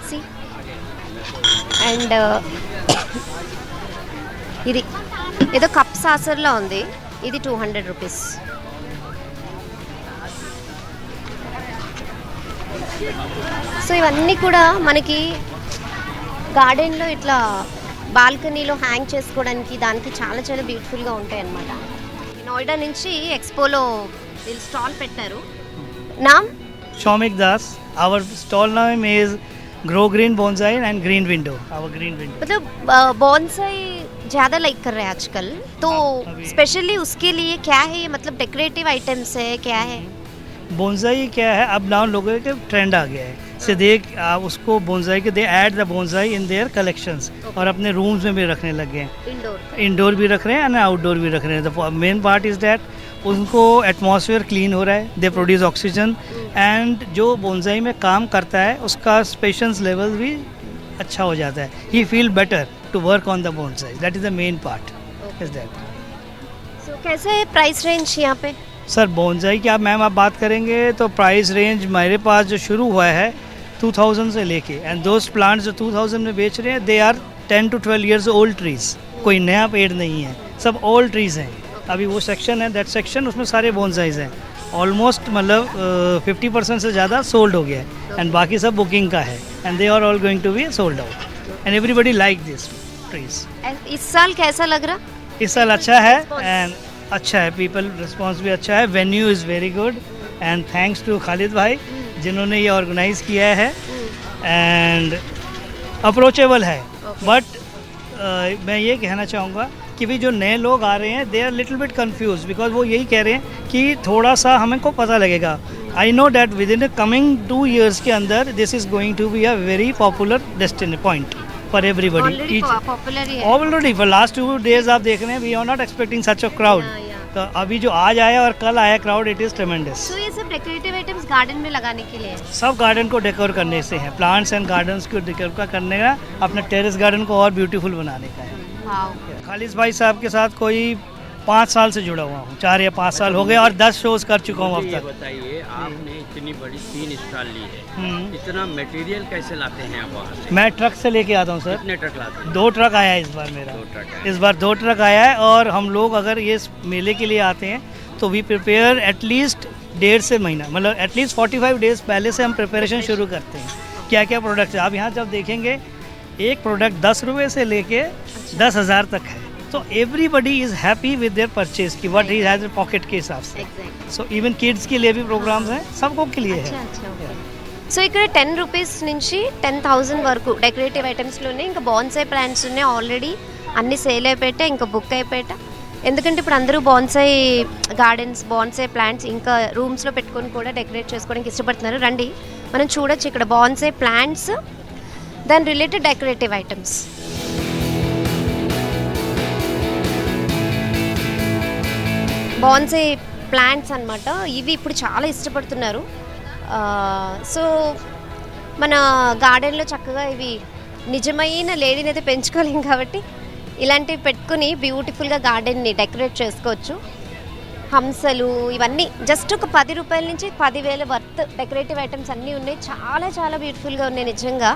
సి అండ్ ఇది ఏదో కప్ సాసర్లో ఉంది, ఇది 200 రూపీస్. సో ఇవన్నీ కూడా మనకి గార్డెన్లో ఇట్లా బాల్కనీలో హ్యాంగ్ చేసుకోవడానికి దానికి చాలా చాలా బ్యూటిఫుల్గా ఉంటాయి అన్నమాట. నోయిడా నుంచి ఎక్స్పోలో వీళ్ళు స్టాల్ పెట్టారు. నామ్ Shomik Das. Our stall name is Grow Green Bonsai and Green Window. Our green window. मतलब बॉन्साई ज़्यादा लाइक कर रहे हैं आजकल, तो स्पेशली उसके लिए क्या है ये, मतलब डेकोरेटिव आइटम्स है क्या है? बोनसाई क्या है, अब नाउ लोगों के ट्रेंड आ गया है से देख आप उसको बोनसाई के they add the bonsai in their collections और अपने रूम्स में भी रखने लग गए हैं. इंडोर भी रख रहे हैं एंड आउटडोर भी रख रहे हैं. The main part is that उनको एटमॉस्फेयर क्लीन हो रहा है, दे प्रोड्यूस ऑक्सीजन एंड जो बोनसाई में काम करता है उसका पेशेंस लेवल भी अच्छा हो जाता है. He feel better to work on the bonsai. That is the main part is that. So कैसे है प्राइस रेंज यहाँ पे? सर बोनसाई की आप मैम आप बात करेंगे तो प्राइस रेंज मेरे पास जो शुरू हुआ है 2000 से लेके एंड दोज प्लांट्स जो 2000 में बेच रहे हैं they are 10 to 12 years old trees. कोई नया पेड़ नहीं है, सब ओल्ड ट्रीज़ हैं. अभी वो सेक्शन है, दैट सेक्शन, उसमें सारे बोनसाइज हैं. ऑलमोस्ट मतलब 50% से ज़्यादा सोल्ड हो गया है एंड बाकी सब बुकिंग का है and they are all going to be sold out and everybody like this trees. इस साल कैसा लग रहा? इस साल अच्छा है एंड अच्छा है, पीपल रिस्पॉन्स भी अच्छा है. Venue is very good and thanks to Khalid भाई जिन्होंने ये ऑर्गेनाइज़ किया है एंड अप्रोचेबल है. बट मैं ये कहना चाहूँगा कि भी जो नए लोग आ रहे हैं they are little bit confuse because वो यही कह रहे हैं कि थोड़ा सा हमें को पता लगेगा. I know that with in the coming 2 years के अंदर this is going to be a very popular destiny point for everybody. Popular ही है ऑलरेडी फॉर लास्ट 2 days आप देख रहे हैं we are not expecting such a crowd. तो अभी जो आज आया और कल आया क्राउड इट इज़ ट्रेमेंडस. तो ये सब डेकोरेटिव आइटम्स गार्डन में लगाने के लिए है? सब गार्डन को डेकोर करने से है, प्लांट्स एंड गार्डन्स को डेकोर का करने का, अपने टेरेस गार्डन को और ब्यूटीफुल बनाने का है. वाओ. खालिद भाई साहब के साथ कोई 5 साल से जुड़ा हुआ हूँ, 4 या 5 साल हो गए और 10 शोज कर चुका हूँ अब मुझे ये तक. बताइए आपने इतनी बड़ी 3 स्टॉल ली है, इतना मटेरियल कैसे लाते हैं आप वहाँ से? मैं ट्रक से लेके आता हूँ सर. कितने ट्रक लाते हैं? 2 ट्रक आया है इस बार मेरा. 2 ट्रक है. इस बार 2 ट्रक आया है और हम लोग अगर ये मेले के लिए आते हैं तो वी प्रिपेयर एटलीस्ट 1.5 से महीना, मतलब एटलीस्ट 45 डेज पहले से हम प्रिपरेशन शुरू करते हैं. क्या क्या प्रोडक्ट है आप यहाँ जब देखेंगे, एक प्रोडक्ट 10 रुपये से लेके 10,000 तक है. तो everybody is happy with their purchase की व्हाट ही हैज़ पॉकेट के हिसाब से. सो इवन किड्स के लिए भी प्रोग्राम्स हैं, सबको के लिए है. సో ఇక్కడ 10 రూపీస్ నుంచి 10,000 వరకు డెకరేటివ్ ఐటమ్స్లో ఉన్నాయి. ఇంకా బాన్సాయి ప్లాంట్స్ ఉన్నాయి, ఆల్రెడీ అన్ని సేల్ అయిపోయాట, ఇంకా బుక్ అయిపోయాట. ఎందుకంటే ఇప్పుడు అందరూ బాన్సాయి గార్డెన్స్, బాన్సాయి ప్లాంట్స్ ఇంకా రూమ్స్లో పెట్టుకొని కూడా డెకరేట్ చేసుకోవడానికి ఇష్టపడుతున్నారు. రండి మనం చూడొచ్చు ఇక్కడ బాన్సాయి ప్లాంట్స్, దాని related decorative items. Bonsai plants అన్నమాట, ఇవి ఇప్పుడు చాలా ఇష్టపడుతున్నారు. సో మన గార్డెన్లో చక్కగా ఇవి నిజమైన లేడీని అయితే పెంచుకోలేం కాబట్టి ఇలాంటివి పెట్టుకుని బ్యూటిఫుల్గా గార్డెన్ని డెకరేట్ చేసుకోవచ్చు. హంసలు ఇవన్నీ జస్ట్ ఒక 10 రూపాయల నుంచి 10,000 వర్త్ డెకరేటివ్ ఐటమ్స్ అన్నీ ఉన్నాయి. చాలా చాలా బ్యూటిఫుల్గా ఉన్నాయి నిజంగా.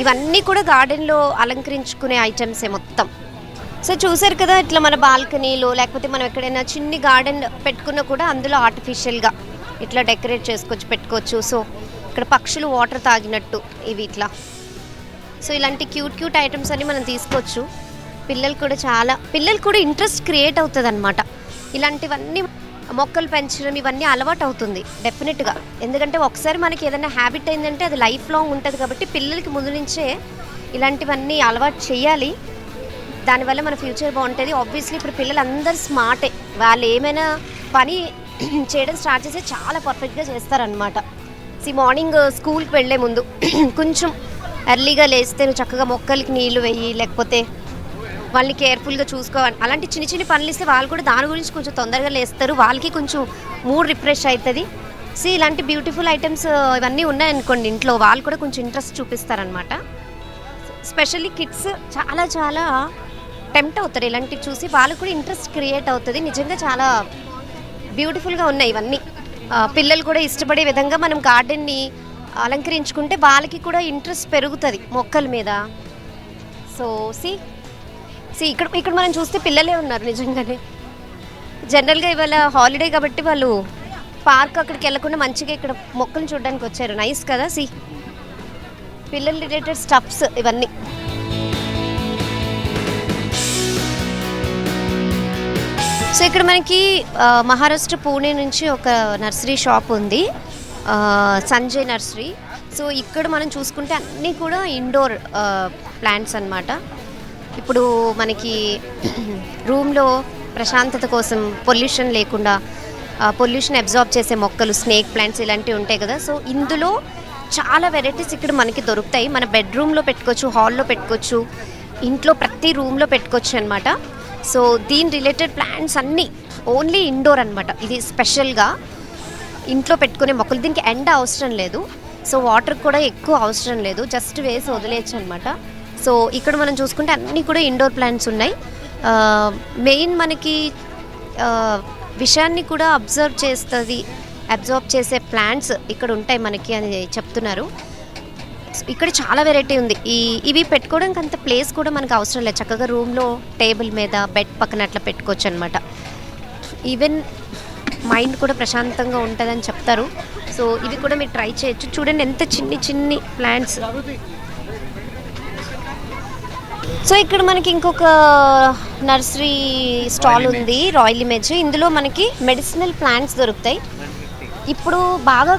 ఇవన్నీ కూడా గార్డెన్లో అలంకరించుకునే ఐటమ్సే మొత్తం. సో చూసారు కదా, ఇట్లా మన బాల్కనీలో లేకపోతే మనం ఎక్కడైనా చిన్ని గార్డెన్ పెట్టుకున్నా కూడా అందులో ఆర్టిఫిషియల్గా ఇట్లా డెకరేట్ చేసుకోవచ్చు, పెట్టుకోవచ్చు. సో ఇక్కడ పక్షులు వాటర్ తాగినట్టు ఇవి ఇట్లా. సో ఇలాంటి క్యూట్ క్యూట్ ఐటమ్స్ అన్ని మనం తీసుకోవచ్చు. పిల్లలు కూడా ఇంట్రెస్ట్ క్రియేట్ అవుతుంది అనమాట. ఇలాంటివన్నీ మొక్కలు పెంచడం ఇవన్నీ అలవాటు అవుతుంది డెఫినెట్గా. ఎందుకంటే ఒకసారి మనకి ఏదైనా హ్యాబిట్ అయిందంటే అది లైఫ్ లాంగ్ ఉంటుంది. కాబట్టి పిల్లలకి ముందు నుంచే ఇలాంటివన్నీ అలవాటు చేయాలి. దానివల్ల మన ఫ్యూచర్ బాగుంటుంది. ఆబ్వియస్లీ ఇప్పుడు పిల్లలు అందరూ స్మార్టే, వాళ్ళు ఏమైనా పని చేయడం స్టార్ట్ చేసి చాలా పర్ఫెక్ట్గా చేస్తారనమాట. మార్నింగ్ స్కూల్కి వెళ్ళే ముందు కొంచెం ఎర్లీగా లేస్తే నువ్వు చక్కగా మొక్కలకి నీళ్లు వేయి, లేకపోతే వాళ్ళని కేర్ఫుల్గా చూసుకోవాలి. అలాంటి చిన్న చిన్న పనులు ఇస్తే వాళ్ళు కూడా దాని గురించి కొంచెం తొందరగా లేస్తారు, వాళ్ళకి కొంచెం మూడ్ రిఫ్రెష్ అవుతుంది. ఇలాంటి బ్యూటిఫుల్ ఐటమ్స్ ఇవన్నీ ఉన్నాయనుకోండి ఇంట్లో, వాళ్ళు కూడా కొంచెం ఇంట్రెస్ట్ చూపిస్తారనమాట. స్పెషల్లీ కిడ్స్ చాలా చాలా టెంప్ట్ అవుతారు ఇలాంటివి చూసి, వాళ్ళకు కూడా ఇంట్రెస్ట్ క్రియేట్ అవుతుంది. నిజంగా చాలా బ్యూటిఫుల్గా ఉన్నాయి ఇవన్నీ. పిల్లలు కూడా ఇష్టపడే విధంగా మనం గార్డెన్ని అలంకరించుకుంటే వాళ్ళకి కూడా ఇంట్రెస్ట్ పెరుగుతుంది మొక్కల మీద. సో ఇక్కడ మనం చూస్తే పిల్లలే ఉన్నారు నిజంగానే. జనరల్గా ఇవాళ హాలిడే కాబట్టి వాళ్ళు పార్క్ అక్కడికి వెళ్ళకుండా మంచిగా ఇక్కడ మొక్కలు చూడడానికి వచ్చారు. నైస్ కదా. పిల్లల రిలేటెడ్ స్టఫ్స్ ఇవన్నీ. సో ఇక్కడ మనకి మహారాష్ట్ర పూణే నుంచి ఒక నర్సరీ షాప్ ఉంది, సంజయ్ నర్సరీ. సో ఇక్కడ మనం చూసుకుంటే అన్నీ కూడా ఇండోర్ ప్లాంట్స్ అన్నమాట. ఇప్పుడు మనకి రూమ్లో ప్రశాంతత కోసం పొల్యూషన్ లేకుండా పొల్యూషన్ అబ్జార్బ్ చేసే మొక్కలు, స్నేక్ ప్లాంట్స్ ఇలాంటివి ఉంటాయి కదా. సో ఇందులో చాలా వెరైటీస్ ఇక్కడ మనకి దొరుకుతాయి. మన బెడ్రూమ్లో పెట్టుకోవచ్చు, హాల్లో పెట్టుకోవచ్చు, ఇంట్లో ప్రతి రూమ్లో పెట్టుకోవచ్చు అనమాట. సో దీని రిలేటెడ్ ప్లాంట్స్ అన్నీ ఓన్లీ ఇండోర్ అనమాట. ఇది స్పెషల్గా ఇంట్లో పెట్టుకునే మొక్కలు. దీనికి ఎండ అవసరం లేదు, సో వాటర్ కూడా ఎక్కువ అవసరం లేదు, జస్ట్ వేసి వదిలేయచ్చు అనమాట. సో ఇక్కడ మనం చూసుకుంటే అన్నీ కూడా ఇండోర్ ప్లాంట్స్ ఉన్నాయి. మెయిన్ మనకి విషయాన్ని కూడా అబ్జర్వ్ చేసే ప్లాంట్స్ ఇక్కడ ఉంటాయి మనకి అని చెప్తున్నారు. ఇక్కడ చాలా వెరైటీ ఉంది. ఇవి పెట్టుకోవడానికి అంత ప్లేస్ కూడా మనకు అవసరం లేదు, చక్కగా రూమ్లో టేబుల్ మీద బెడ్ పక్కన అట్లా పెట్టుకోవచ్చు అనమాట. ఈవెన్ మైండ్ కూడా ప్రశాంతంగా ఉంటుందని చెప్తారు. సో ఇవి కూడా మీరు ట్రై చేయొచ్చు. చూడండి ఎంత చిన్ని ప్లాంట్స్. సో ఇక్కడ మనకి ఇంకొక నర్సరీ స్టాల్ ఉంది, రాయల్ ఇమేజ్. ఇందులో మనకి మెడిసినల్ ప్లాంట్స్ దొరుకుతాయి. ఇప్పుడు బాగా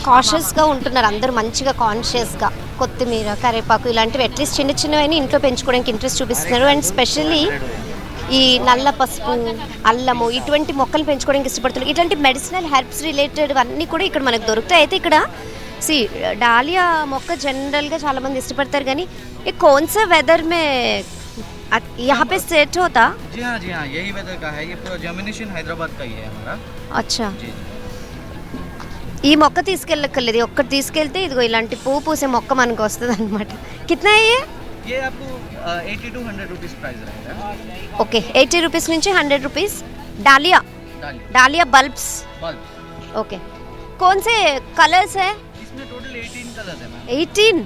కాషియస్గా ఉంటున్నారు అందరూ, మంచిగా కాన్షియస్గా కొత్తిమీర, కరివేపాకు ఇలాంటివి అట్లీస్ట్ చిన్నవైనా ఇంట్లో పెంచుకోవడానికి ఇంట్రెస్ట్ చూపిస్తున్నారు. అండ్ స్పెషల్లీ ఈ నల్ల పసుపు, అల్లము ఇటువంటి మొక్కలు పెంచుకోవడానికి ఇష్టపడుతున్నారు. ఇట్లాంటి మెడిసినల్ హెర్బ్స్ రిలేటెడ్ అన్నీ కూడా ఇక్కడ మనకు దొరుకుతాయి. అయితే ఇక్కడ डालिया మొక్క जनरल గా చాలా మంది ఇష్టపడతారు కానీ ये कौन सा वेदर में यहाँ पे सेट होता? जी हाँ यही वेदर का है. ये पूरा जर्मिनेशन हैदराबाद का ही है हमारा. अच्छा ఈ మొక్క తీసుకెళ్ళక్కర్లేదు, ఒక్కటి తీసుకెళ్తే ఇదిగో ఇలాంటి పువ్వు పూసే మొక్క మనకు వస్తుంది అనమాట. कितना है ये आपको 80 to 100 रुपीस प्राइस रहेगा. ओके 80 रुपीस నుంచి 100 रुपीस. डालिया बल्ब्स. ओके कौन से कलर्स है? इसमें टोटल 18 कलर्स है मैम. 18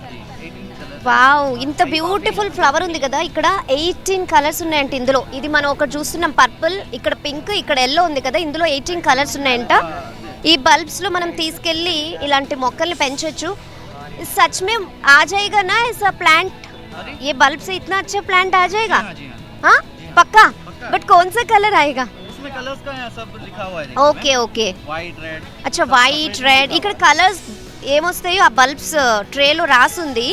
వావ్, ఇంత బ్యూటిఫుల్ ఫ్లవర్ ఉంది కదా. ఇక్కడ 18 కలర్స్ ఉన్నాయంట ఇందులో. ఇది మనం ఒకటి చూస్తున్నాం పర్పుల్, ఇక్కడ పింక్, ఇక్కడ ఎల్లో ఉంది కదా. ఇందులో 18 కలర్స్ ఉన్నాయంట. ఈ బల్బ్స్ లో మనం తీసుకెళ్ళి ఇలాంటి మొక్కల్ని పెంచొచ్చు. सच में आ जाएगा ना ऐसा प्लांट? ये बल्ब से इतना अच्छा प्लांट आ जाएगा? हाँ पक्का. बट कौन सा कलर आएगा? उसमें कलर्स का यहाँ सब लिखा हुआ है. Okay okay white red. अच्छा वाइट रेड. ఇక్కడ కలర్స్ ఏమొస్తాయో ఆ బల్బ్స్ ట్రేలో రాసుంది.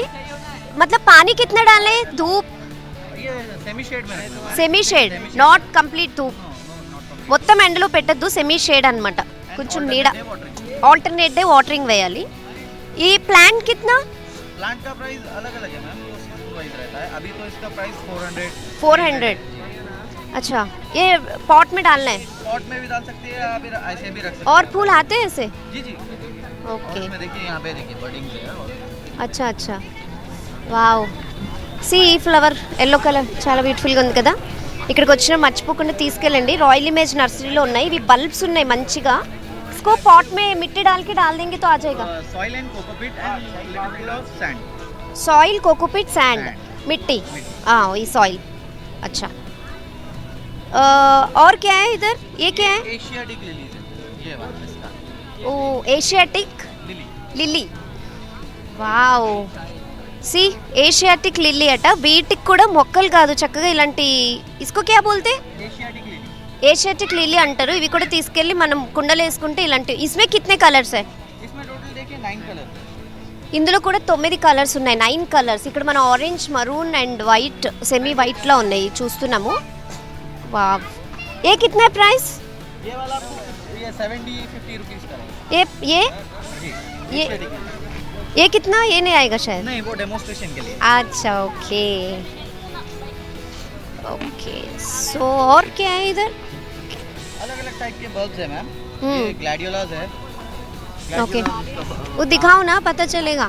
मतलब पानी कितना डालना है? धूप ये सेमी शेड में रहता है. సెమీ షేడ్, నాట్ కంప్లీట్ ధూప్. మొత్తం ఎండలో పెట్టద్దు, సెమీ షేడ్ అన్నమాట. కొంచెం నీడ, ఆల్టర్నేట్ డే వాటరింగ్ వేయాలి. ఈ ప్లాంట్ कितना? प्लांट का प्राइस अलग-अलग है मैम. वो सीजन वाइज रहता है. अभी तो इसका प्राइस 400. अच्छा ये पॉट में डालना है? पॉट में भी डाल सकते हैं या फिर ऐसे भी रख सकते हैं. और फूल आते हैं ऐसे? जी ओके. इसमें देखिए यहाँ पे देखिए बडिंग है. अच्छा వావ్. సి ఈ ఫ్లవర్ ఎల్లో కలర్ చాలా బ్యూటిఫుల్గా ఉంది కదా. ఇక్కడికి వచ్చిన మర్చిపోకుండా తీసుకెళ్ళండి. రాయల్ ఇమేజ్ నర్సరీలో ఉన్నాయి ఇవి. బల్బ్స్ ఉన్నాయి మంచిగా. इसको पॉट में मिट्टी डाल के डाल देंगे तो आ जाएगा? Soil and cocopeat and little bit of sand. Soil cocopeat sand मिट्टी. हाँ ये सॉइल. अच्छा और क्या है इधर? ये क्या है? Asiatic lily. ये वाला इसका. ओ एशियाटिक लिली. వావ్ సి ఏషియాటిక్ లిల్లీ అట. వీటికి కూడా మొక్కలు కాదు, చక్కగా ఇలాంటి ఇస్కో క్యా బోల్తే? ఏషియాటిక్ లిల్లీ అంటారు. ఇవి కూడా తీసుకెళ్ళి మనం కుండలు వేసుకుంటే ఇలాంటి. ఇస్మే కితనే కలర్స్ హై? इसमें टोटल देखिए 9 कलर. ఇందులో కూడా 9 కలర్స్ ఉన్నాయి. 9 కలర్స్. ఇక్కడ మన orange, maroon and white, semi white లా ఉన్నాయి చూస్తున్నాము. వావ్. ఏ కితనా ప్రైస్? ये वाला आपको ये 70-50 रुपीस का है ये जी ये इस पेटी के लिए। ये कितना, ये नहीं आएगा शायद। नहीं वो डेमोन्स्ट्रेशन के लिए। अच्छा ओके ओके। सो और क्या है इधर? अलग अलग टाइप के बल्ब्स है मैम। हम्म। ये ग्लैडियोलास है। ओके ग्लैडियोलास वो दिखाओ ना, पता चलेगा।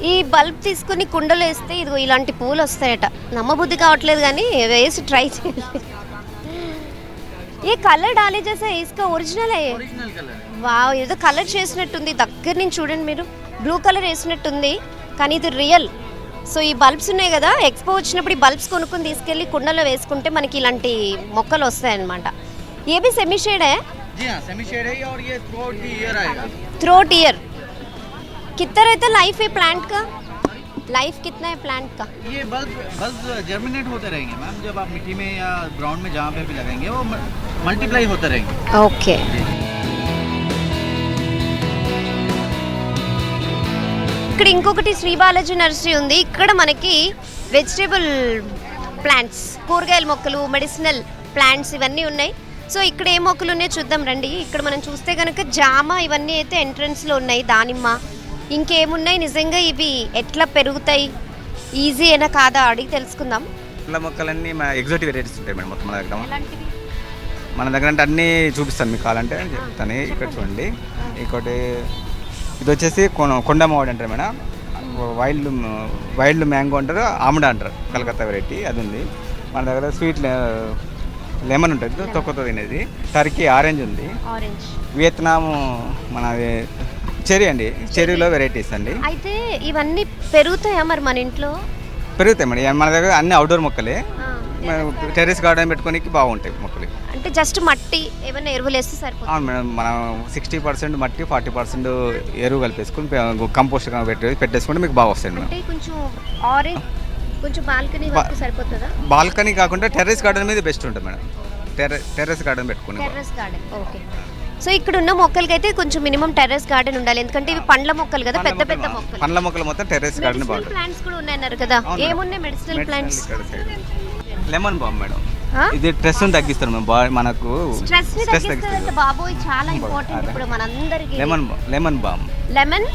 ఈ బల్బ్ తీసుకుని కుండలో వేస్తే ఇదిగో ఇలాంటి పూలు వస్తాయట. నమ్మబుద్ధి కావట్లేదు కానీ వేసి ట్రై చేయాలి. ఏ కలర్ డాలే జైసా ఇస్కా ఒరిజినల్ है ओरिजिनल कलर है। వావ్, ఏదో కలర్ చేసినట్టుంది. దగ్గర నుంచి చూడండి మీరు, బ్లూ కలర్ వేసినట్టుంది కానీ ఇది రియల్. సో ఈ బల్బ్స్ ఉన్నాయి కదా, ఎక్స్పో వచ్చినప్పుడు ఈ బల్బ్స్ కొనుక్కొని తీసుకెళ్ళి కుండలో వేసుకుంటే మనకి ఇలాంటి మొక్కలు వస్తాయన్నమాట. ఏ भी सेमी शेड है? जी हाँ सेमी शेड है और ये थ्रू आउट द ईयर आएगा। थ्रोट ईयर कितना रहता है लाइफ है प्लांट का? लाइफ कितना है प्लांट का? ये बल्ब जर्मिनेट होते रहेंगे मैम, जब आप मिट्टी में या ग्राउंड में जहाँ पे भी लगाएंगे वो मल्टीप्लाई होते रहेंगे। ఓకే. ఇక్కడ ఇంకొకటి శ్రీ బాలాజీ నర్సరీ ఉంది. ఇక్కడ మనకి వెజిటేబుల్ ప్లాంట్స్, కూరగాయల మొక్కలు, మెడిసినల్ ప్లాంట్స్ ఇవన్నీ ఉన్నాయి. సో ఇక్కడ ఏ మొక్కలు ఉన్నాయో చూద్దాం రండి. ఇక్కడ మనం చూస్తే కనుక జామ ఇవన్నీ అయితే ఎంట్రన్స్లో ఉన్నాయి, దానిమ్మ ఇంకేమున్నాయి, నిజంగా ఇవి ఎట్లా పెరుగుతాయి, ఈజీ అయినా కాదా అడిగి తెలుసుకుందాం. పండ్ల మొక్కలన్నీ మన ఎగ్జాటిక్ వెరైటీస్ ఉంటాయి మేడం మొత్తం మన దగ్గర. ఎలాంటివి? మన దగ్గర అంటే అన్నీ చూపిస్తాను మీకు కావాలంటే చెప్తాను. ఇక్కడ చూడండి, ఇంకోటి ఇది వచ్చేసి కొండ మామిడి అంటారు మేడం. వైల్డ్ మ్యాంగో అంటారు, ఆమ్డా అంటారు, కలకత్తా వెరైటీ అది ఉంది మన దగ్గర. స్వీట్ లెమన్ ఉంటుంది తొక్కతో తినేది. టర్కీ ఆరెంజ్ ఉంది. ఆరెంజ్. వియత్నాం మనది చెరీ అండి, చెరీలో వెరైటీస్ అండి. అయితే ఇవన్నీ పెరుగుతాయా మరి మన ఇంట్లో? పెరుగుతాయి మేడం. మన దగ్గర అన్ని అవుట్డోర్ మొక్కలే, టెర్రస్ గార్డెన్ పెట్టుకోనికి బాగుంటాయి మొక్కలు. అంటే జస్ట్ మట్టి ఏమైనా ఎరువులు వేస్తే సరిపోతుంది? అవును మేడం, మనం 60% మట్టి 40% ఎరువు కలిపేసుకుని కంపోస్ట్ పెట్టేసుకుంటే మీకు బాగా వస్తాయి మేడం. అంటే కొంచెం ఆరెంజ్, కొంచెం బాల్కనీ వరకు సరిపోతుందా? బాల్కనీ కాకుండా టెర్రస్ గార్డెన్ మీద బెస్ట్ ఉంటుంది మేడం. టెర్రస్ గార్డెన్ పెట్టుకుని. Terrace garden okay. సో ఇక్కడ ఉన్న మొక్కలకైతే కొంచెం మినిమం టెర్రస్ గార్డెన్ ఉండాలి, ఎందుకంటే ఇవి పండ్ల మొక్కలు కదా, పెద్ద పెద్ద మొక్కలు. పండ్ల మొక్కలు మొత్తం టెర్రస్ గార్డెన్ బాగుంటుంది. ప్లాంట్స్ కూడా ఉన్నాయన్నారు కదా, ఏమున్నాయి medicinal plants? Lemon balm madam, ఇది స్ట్రెస్ తగ్గిస్తారు మేము మనకు. స్ట్రెస్ ని తగ్గిస్తారంట బాబోయ్, చాలా ఇంపార్టెంట్ ఇప్పుడు మనందరికి. లెమన్ బామ్ లెమన్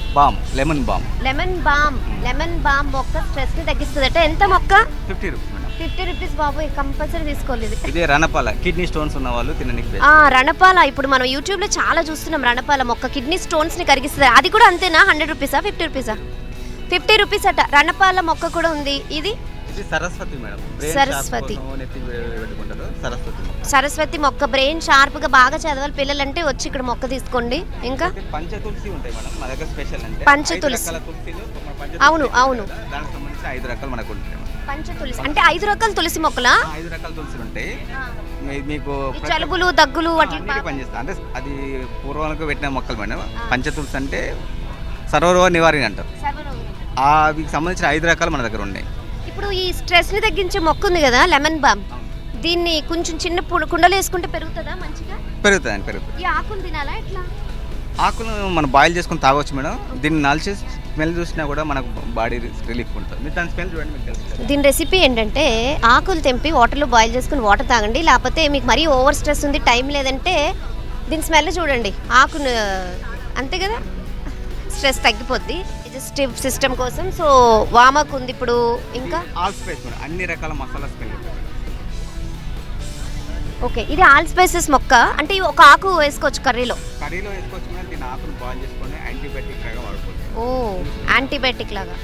బామ్ మొక్క స్ట్రెస్ ని తగ్గిస్తుందట. ఎంత మొక్క? 50 రూపీస్ మేడం. 50 రూపీస్ బాబోయ్, కంపల్సరీ తీసుకోవాలి. ఇది రణపాల, కిడ్నీ స్టోన్స్ ఉన్న వాళ్ళు తినడానికి. రణపాల ఇప్పుడు మనం యూట్యూబ్ లో చాలా చూస్తున్నాం. రణపాల మొక్క కిడ్నీ స్టోన్స్ ని కరిగిస్తుంది. అది కూడా అంతేనా? 100 రూపీసా 50 రూపీసా? 50 రూపీస్ అట. రణపాల మొక్క కూడా ఉంది. ఇది సరస్వతి మేడం. సరస్వతి. సరస్వతి మొక్క. బ్రెయిన్ షార్ప్ గా బాగా చదవాలి పిల్లలంటే వచ్చి ఇక్కడ మొక్క తీసుకోండి. ఇంకా పంచతులసి ఉంటాయి మేడం మన దగ్గర స్పెషల్. అంటే పంచతులసి. అవును దానికి సంబంధించి 5 రకాలు మనకు ఉంటాయి. పంచతులసి అంటే 5 రకాల తులసి మొక్కలా? 5 రకాల తులసిలు ఉంటాయి మీకు. జలుబులు దగ్గులు వాటికి పనిచేస్తాయి. అంటే అది పూర్వంలో పెట్టిన మొక్కలు మేడం. పంచతులసి అంటే సర్వరోగ నివారణ అంటారు. వీటికి సంబంధించిన 5 రకాలు మన దగ్గర ఉన్నాయి. ఇప్పుడు ఈ స్ట్రెస్ ని తగ్గించే మొక్క ఉంది కదా, లెమన్ బామ్, దీన్ని కొంచెం చిన్న కుండలు వేసుకుంటే పెరుగుతుందా మంచిగా? పెరుగుతుంది. ఈ ఆకులు తినాలా ఎట్లా? ఆకులు మనం బాయిల్ చేసుకుని తాగొచ్చు మేడం. దీన్ని నలిచి స్మెల్ చూసినా కూడా మనకు బాడీ రిలీఫ్ ఉంటుంది. మీరు దాని స్మెల్ చూడండి మీకు తెలుస్తుంది. దీని రెసిపీ ఏంటంటే ఆకులు తెంపి వాటర్లో బాయిల్ చేసుకుని వాటర్ తాగండి. లేకపోతే మీకు మరీ ఓవర్ స్ట్రెస్ ఉంది, టైం లేదంటే దీని స్మెల్ చూడండి. ఆకును అంతే కదా, స్ట్రెస్ తగ్గిపోద్ది. డైజెస్టివ్ సిస్టమ్ కోసం. సో వామాకు ఉంది ఇప్పుడు. ఇంకా ఆల్ స్పైస్ మేడం, అన్ని రకాల మసాలా స్మెల్. ఓకే, ఇది ఆల్ స్పైసెస్ మొక్క. అంటే ఒక ఆకు వేసుకోవచ్చు కర్రీలో వేసుకోవచ్చు మేడం. దీని ఆకును బాయిల్ చేసుకొని యాంటీబయాటిక్ లాగా వాడుకోవచ్చు. ఓ, యాంటీబయాటిక్ లాగా.